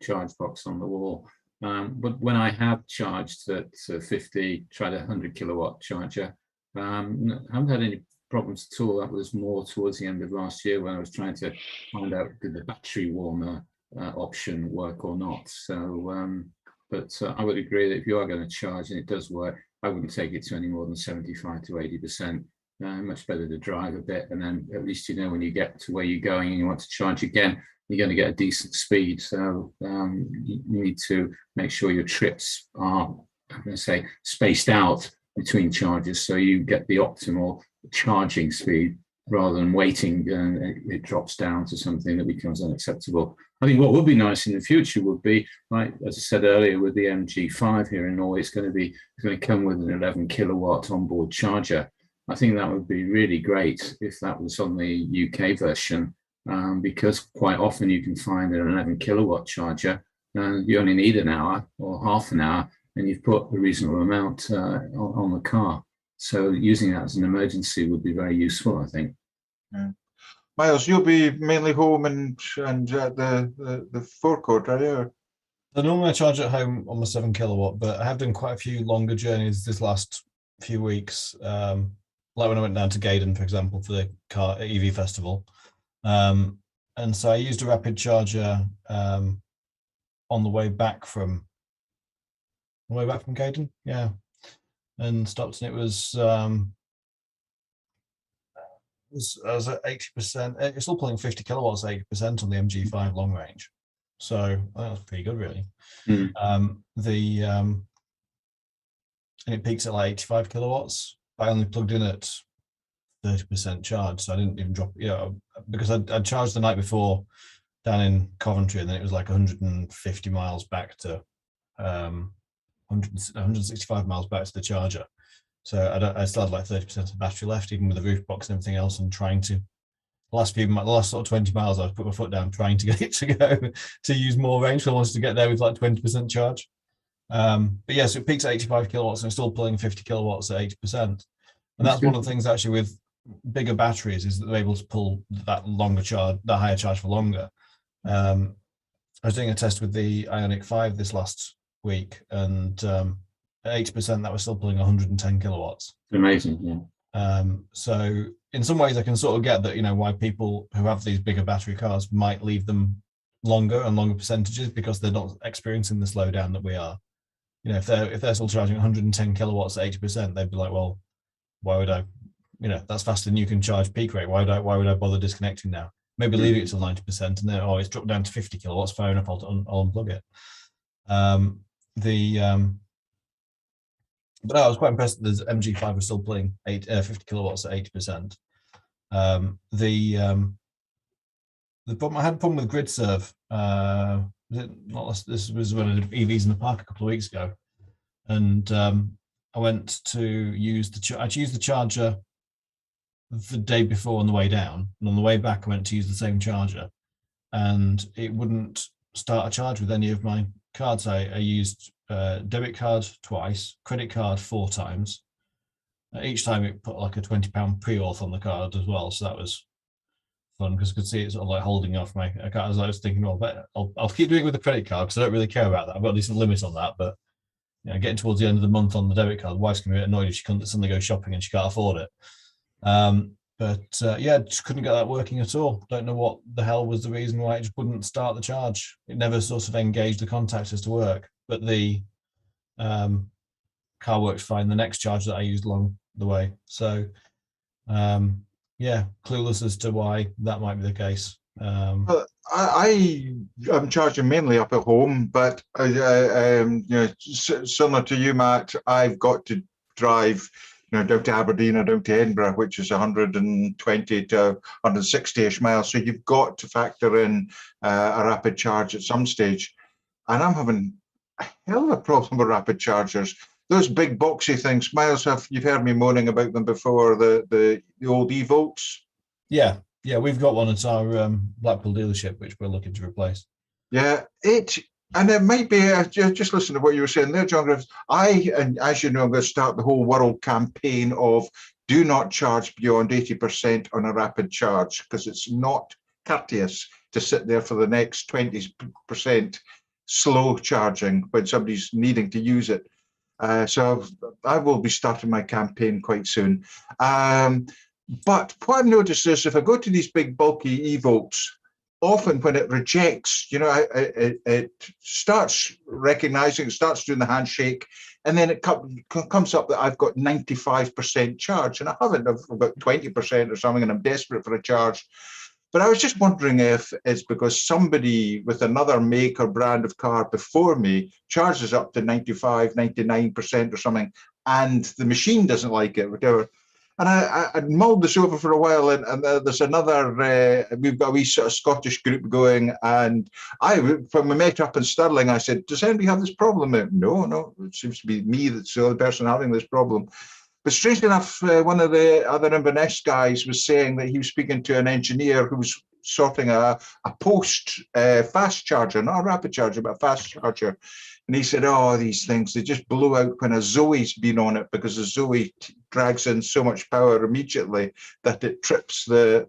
charge box on the wall. But when I have charged at 50, tried a 100 kilowatt charger, I haven't had any problems at all. That was more towards the end of last year when I was trying to find out did the battery warmer option work or not. So, but I would agree that if you are going to charge and it does work, I wouldn't take it to any more than 75 to 80%. much better to drive a bit, and then at least you know when you get to where you're going and you want to charge again, you're going to get a decent speed. So you need to make sure your trips are, I'm going to say, spaced out between charges, so you get the optimal charging speed rather than waiting and it drops down to something that becomes unacceptable. I think what would be nice in the future would be, like as I said earlier, with the MG5 here in Norway, it's going to come with an 11 kilowatt onboard charger. I think that would be really great if that was on the UK version, because quite often you can find an 11 kilowatt charger and you only need an hour or half an hour, and you've put a reasonable amount on the car. So using that as an emergency would be very useful, I think. Yeah. Miles, you'll be mainly home and at the forecourt, are you? So normally I charge at home on my 7 kilowatt, but I have done quite a few longer journeys this last few weeks. Like when I went down to Gaydon, for example, for the car EV festival. And so I used a rapid charger on the way back from Gaydon, yeah, and stopped, and it was I was at 80%. It's still pulling 50 kilowatts, 80% on the MG5 long range. So that was pretty good, really. Mm. And it peaks at like 85 kilowatts. I only plugged in at 30% charge, so I didn't even drop, because I'd charged the night before down in Coventry, and then it was like 150 miles back to 165 miles back to the charger. So I still had like 30% of battery left, even with the roof box and everything else, and trying to, the last sort of 20 miles, I was putting my foot down trying to get it to go to use more range. So I wanted to get there with like 20% charge. But yeah, so it peaks at 85 kilowatts and it's still pulling 50 kilowatts at 80%. And that's one of the things actually with bigger batteries, is that they're able to pull that longer charge, that higher charge for longer. I was doing a test with the Ioniq 5 this last week, and at 80% that was still pulling 110 kilowatts. Amazing, yeah. So in some ways I can sort of get that, why people who have these bigger battery cars might leave them longer and longer percentages, because they're not experiencing the slowdown that we are. If they're still charging 110 kilowatts at 80%, they'd be like, well, why would I, that's faster than you can charge peak rate. Why would I bother disconnecting now? Maybe leave it till 90%, and then, it's dropped down to 50 kilowatts, fair enough, I'll unplug it. But I was quite impressed that the MG5 was still pulling 50 kilowatts at 80%. The problem, I had a problem with grid serve. This was when I did EVs in the park a couple of weeks ago, and I went to use the charger the day before on the way down, and on the way back I went to use the same charger, and it wouldn't start a charge with any of my cards. I used debit card twice, credit card 4 times. Each time it put like a £20 pre-auth on the card as well, so that was fun because I could see it sort of like holding off my account. I was thinking, well, I'll keep doing it with the credit card because I don't really care about that. I've got a decent limit on that, but getting towards the end of the month on the debit card, the wife's going to be annoyed if she can't suddenly go shopping and she can't afford it. Yeah, just couldn't get that working at all. Don't know what the hell was the reason why it just wouldn't start the charge. It never sort of engaged the contactors to work, but the car works fine. The next charge that I used along the way. So yeah, clueless as to why that might be the case. I'm charging mainly up at home, but similar to you, Matt, I've got to drive down to Aberdeen or down to Edinburgh, which is 120 to 160-ish miles. So you've got to factor in a rapid charge at some stage. And I'm having a hell of a problem with rapid chargers. Those big boxy things, Miles, you've heard me moaning about them before, the old e-Volts? Yeah, we've got one at our Blackpool dealership, which we're looking to replace. Yeah, and it might be, just listen to what you were saying there, John Griffiths. And as you know, I'm going to start the whole world campaign of do not charge beyond 80% on a rapid charge, because it's not courteous to sit there for the next 20% slow charging when somebody's needing to use it. So I will be starting my campaign quite soon. But what I've noticed is if I go to these big bulky e-Volts, often when it rejects, it starts recognizing, it starts doing the handshake, and then it comes up that I've got 95% charge, and I haven't. I've got 20% or something, and I'm desperate for a charge. But I was just wondering if it's because somebody with another make or brand of car before me charges up to 95, 99% or something, and the machine doesn't like it, whatever. And I mulled this over for a while, and there's another, we've got a wee sort of Scottish group going, and when we met up in Stirling, I said, does anybody have this problem? No, it seems to be me that's the only person having this problem. But strangely enough, one of the other Inverness guys was saying that he was speaking to an engineer who was sorting a post fast charger, not a rapid charger, but a fast charger. And he said, oh, these things, they just blow out when a Zoe's been on it, because the Zoe drags in so much power immediately that it trips the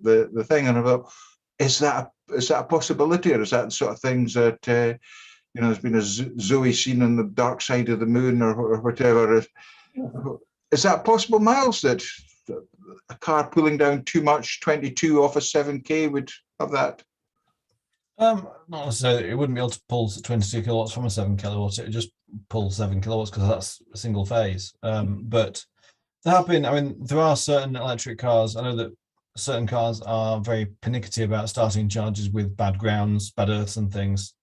thing. And I thought, is that a possibility, or is that the sort of things that, there's been a Zoe seen on the dark side of the moon or whatever? Is that possible, Miles, that a car pulling down too much, 22 off a 7K would have that? Not necessarily. It wouldn't be able to pull 22 kilowatts from a 7 kilowatts. It would just pull 7 kilowatts because that's a single phase. But there have been, there are certain electric cars. I know that certain cars are very pernickety about starting charges with bad grounds, bad earths and things.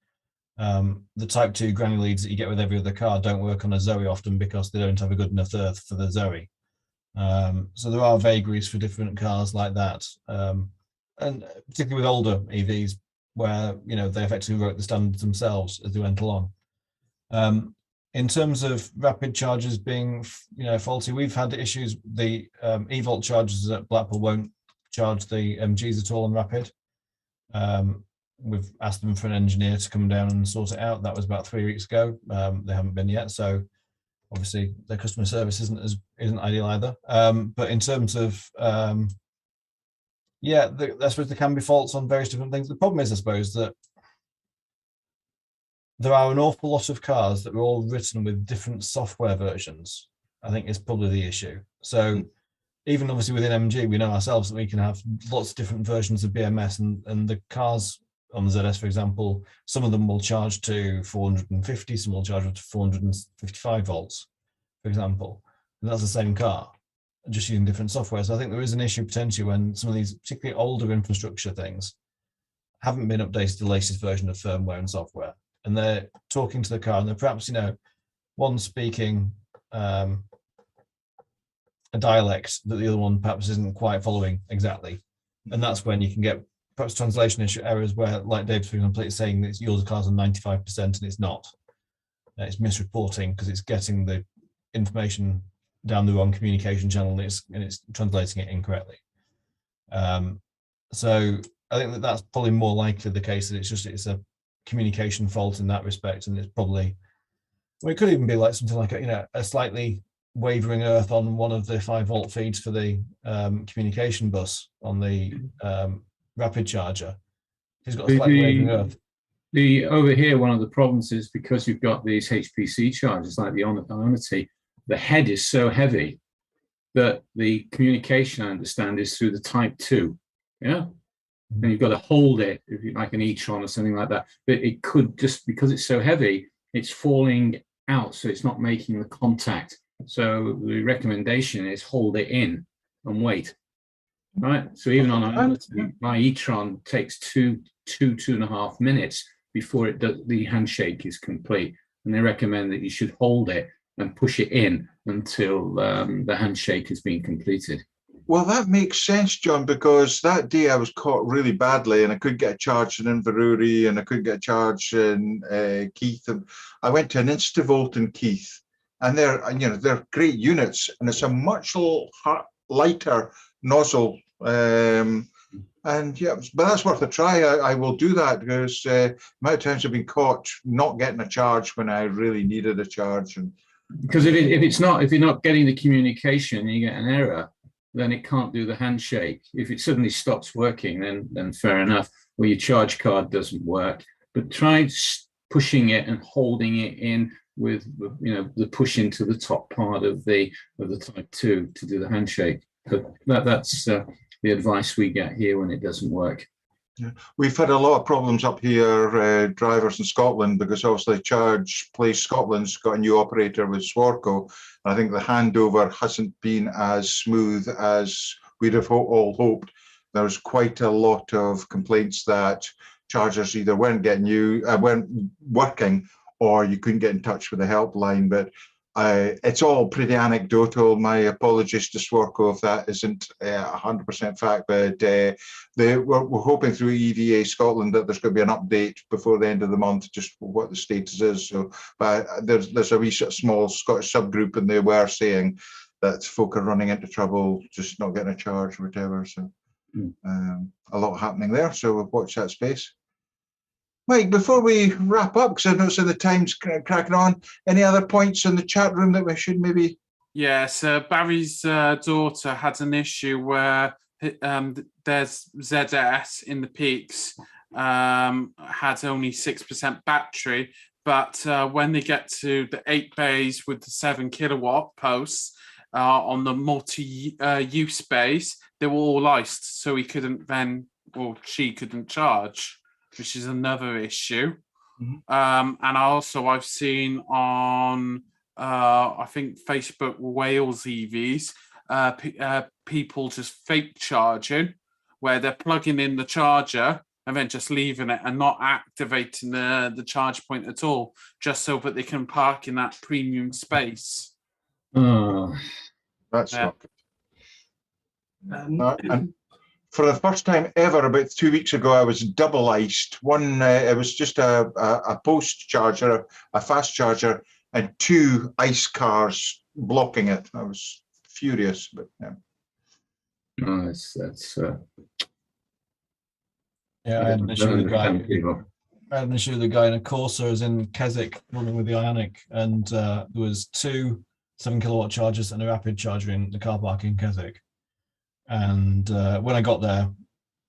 The type 2 granny leads that you get with every other car don't work on a Zoe often because they don't have a good enough earth for the Zoe. So there are vagaries for different cars like that. And particularly with older EVs, where they effectively wrote the standards themselves as they went along. In terms of rapid chargers being faulty, we've had issues. The eVolt chargers at Blackpool won't charge the MGs at all on rapid. We've asked them for an engineer to come down and sort it out. That was about 3 weeks ago. They haven't been yet, so obviously their customer service isn't ideal either. But in terms of I suppose there can be faults on various different things. The problem is, I suppose, that there are an awful lot of cars that were all written with different software versions. I think is probably the issue. So even obviously within MG, we know ourselves that we can have lots of different versions of BMS, and the cars on the ZS, for example, some of them will charge to 450, some will charge to 455 volts, for example. And that's the same car, just using different software. So I think there is an issue potentially when some of these particularly older infrastructure things haven't been updated to the latest version of firmware and software. And they're talking to the car, and they're perhaps, one speaking a dialect that the other one perhaps isn't quite following exactly. And that's when you can get perhaps translation issue errors where, like Dave's, for example, it's saying that yours car's on 95% and it's not. It's misreporting because it's getting the information down the wrong communication channel, and it's translating it incorrectly. So I think that's probably more likely the case, that it's a communication fault in that respect, and it's probably, it could even be like something like a slightly wavering earth on one of the 5-volt feeds for the communication bus on the rapid charger. He's got a slightly wavering earth. Over here, one of the problems is because you've got these HPC chargers like the Ionity, the head is so heavy that the communication, I understand, is through the type 2. Yeah. And you've got to hold it, if you like an e-tron or something like that. But it could, just because it's so heavy, it's falling out, so it's not making the contact. So the recommendation is hold it in and wait. Right. So even on Ionity, my e-tron takes two and a half minutes before the handshake is complete. And they recommend that you should hold it and push it in until the handshake has been completed. Well, that makes sense, John, because that day I was caught really badly, and I couldn't get a charge in Inverurie, and I couldn't get a charge in Keith. And I went to an Instavolt in Keith, and they're great units, and it's a much lighter nozzle. And yeah, but that's worth a try. I will do that, because amount of times I've been caught not getting a charge when I really needed a charge. And because if you're not getting the communication, you get an error, then it can't do the handshake. If it suddenly stops working, then fair enough. Or your charge card doesn't work. But try pushing it and holding it in with the push into the top part of the type 2 to do the handshake. But that's the advice we get here when it doesn't work. We've had a lot of problems up here, drivers in Scotland, because obviously Charge Place Scotland's got a new operator with Swarco. I think the handover hasn't been as smooth as we'd have all hoped. There's quite a lot of complaints that chargers either weren't working, or you couldn't get in touch with the helpline. But it's all pretty anecdotal. My apologies to Swarco if that isn't 100% fact, but we're hoping through EVA Scotland that there's going to be an update before the end of the month, just what the status is. So, but there's a wee small Scottish subgroup, and they were saying that folk are running into trouble, just not getting a charge or whatever. So a lot happening there. So we'll watch that space. Mike, before we wrap up, because I know the time's cracking on, any other points in the chat room that we should maybe? Yes, Barry's daughter had an issue where there's ZS in the peaks, had only 6% battery, but when they get to the 8 bays with the 7 kilowatt posts on the multi-use bays, they were all iced, so he couldn't then, or she couldn't charge, which is another issue. And I've seen on, I think Facebook Wales EVs, people just fake charging, where they're plugging in the charger and then just leaving it and not activating the charge point at all, just so that they can park in that premium space. Oh, that's not good. Um, And for the first time ever, about 2 weeks ago, I was double iced. One, it was just a post charger, a fast charger, and 2 ice cars blocking it. I was furious, but yeah. no, that's Yeah, I had an issue with the guy. I had an issue with the guy in a Corsa is in Keswick running with the Ionic, and there was 2 7 kilowatt chargers and a rapid charger in the car park in Keswick. And when I got there,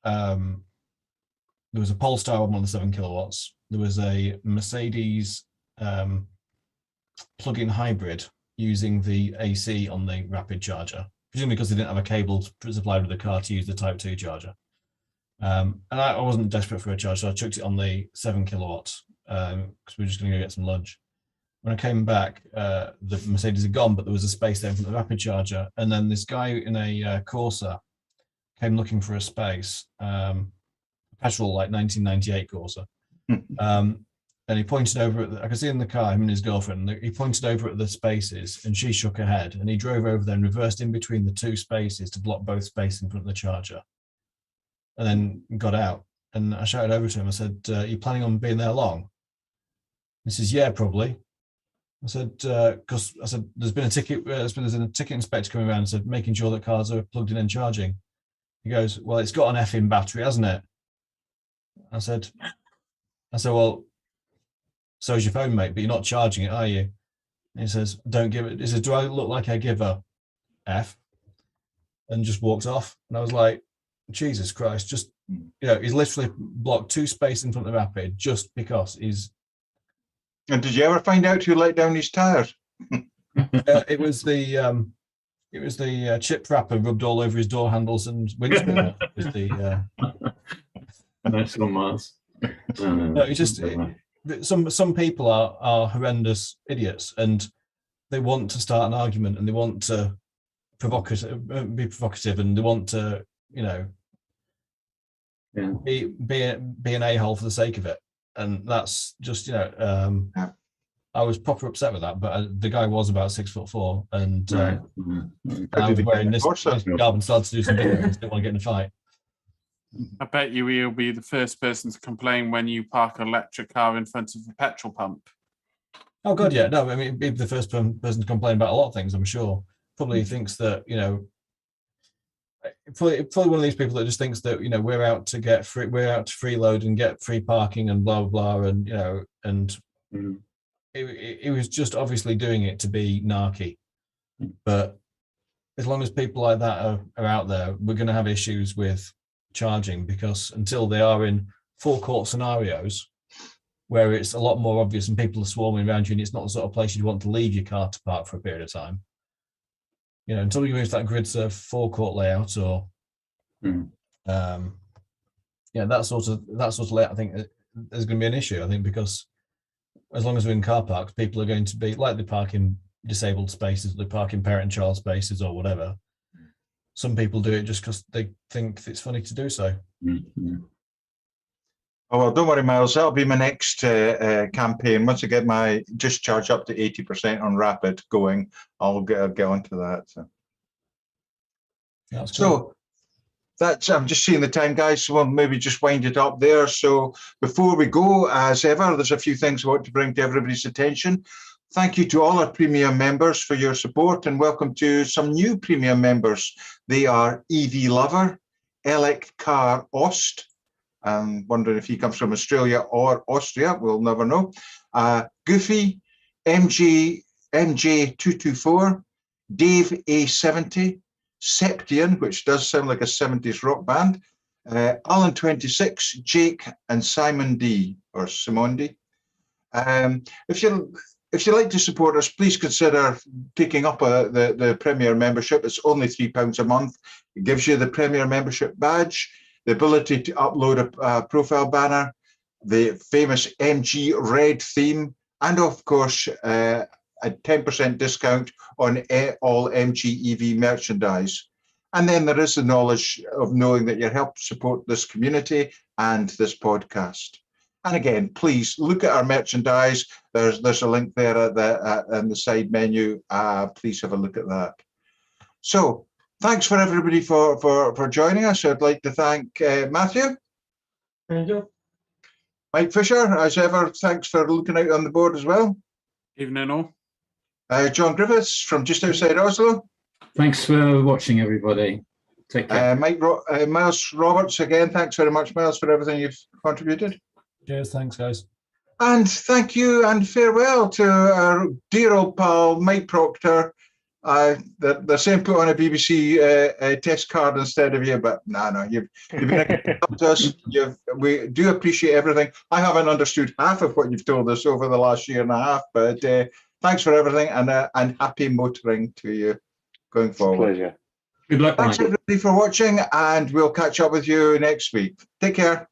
there was a Polestar on one of the 7 kilowatts. There was a Mercedes plug-in hybrid using the AC on the rapid charger, presumably because they didn't have a cable supplied with the car to use the Type 2 charger. And I wasn't desperate for a charge, so I chucked it on the 7 kilowatts because we were just going to go get some lunch. When I came back, the Mercedes had gone, but there was a space there for the rapid charger. And then this guy in a Corsa came looking for a space, petrol like 1998 Corsa. And he pointed over at I could see in the car, him and his girlfriend, he pointed over at the spaces and she shook her head, and he drove over there and reversed in between the 2 spaces to block both spaces in front of the charger. And then got out, and I shouted over to him. I said, "Are you planning on being there long?" He says, "Yeah, probably." I said, "Because I said there's been a ticket. There's a ticket inspector coming around and said making sure that cars are plugged in and charging." He goes, "Well, it's got an effing battery, hasn't it?" I said, "Well, so's your phone, mate, but you're not charging it, are you?" And he says, "Don't give it." He says, "Do I look like I give a F?" And just walks off. And I was like, Jesus Christ! Just he's literally blocked 2 spaces in front of the rapid just because he's. And did you ever find out who let down his tires? It was the chip wrapper rubbed all over his door handles and windscreen. Nice one, Mars. No, it's just some people are horrendous idiots, and they want to start an argument, and they want to be provocative, and they want to be an a-hole for the sake of it. And that's just I was proper upset with that, but the guy was about 6'4", and I was wearing this garb and started to do some things. Didn't want to get in a fight. I bet you will be the first person to complain when you park an electric car in front of a petrol pump. Oh God, yeah. No, I mean, he'd be the first person to complain about a lot of things, I'm sure. Probably thinks that, probably one of these people that just thinks that, we're out to freeload and get free parking and blah, blah, blah. And, it was just obviously doing it to be narky. But as long as people like that are out there, we're going to have issues with charging, because until they are in forecourt scenarios where it's a lot more obvious and people are swarming around you and it's not the sort of place you'd want to leave your car to park for a period of time, until you move to that grid surf forecourt layout or yeah, that sort of layout, I think there's going to be an issue. I think because as long as we're in car parks, people are going to be like they park in disabled spaces, they park in parent and child spaces or whatever. Some people do it just because they think it's funny to do so. Mhm. Oh, well, don't worry, Miles. That'll be my next campaign. Once I get my discharge up to 80% on rapid going, I'll get onto that. That's So that's, I'm just seeing the time, guys, so we'll maybe just wind it up there. So before we go, as ever, there's a few things I want to bring to everybody's attention. Thank you to all our premium members for your support, and welcome to some new premium members. They are EV Lover, Elec Car Ost. I'm wondering if he comes from Australia or Austria, we'll never know. Goofy, MJ224, Dave A70, Septian, which does sound like a 70s rock band, Alan26, Jake, and Simon D, or Simon D. If you'd like to support us, please consider taking up the Premier membership. It's only £3 a month. It gives you the Premier membership badge, the ability to upload a profile banner, the famous MG red theme, and of course, a 10% discount on all MG EV merchandise. And then there is the knowledge of knowing that you're helping support this community and this podcast. And again, please look at our merchandise. There's a link there in the side menu. Please have a look at that. So thanks for everybody for joining us. I'd like to thank Matthew. Thank you. Mike Fisher, as ever, thanks for looking out on the board as well. Evening all. John Griffiths from just outside Oslo. Thanks for watching, everybody. Take care. Miles Roberts, again, thanks very much, Miles, for everything you've contributed. Cheers, thanks, guys. And thank you and farewell to our dear old pal, Mike Proctor. They're saying put on a BBC test card instead of you, but no, you've been helped us. We do appreciate everything. I haven't understood half of what you've told us over the last year and a half, but thanks for everything, and happy motoring to you going forward. Pleasure. Good luck, Thanks Mike. everybody for watching, and we'll catch up with you next week. Take care.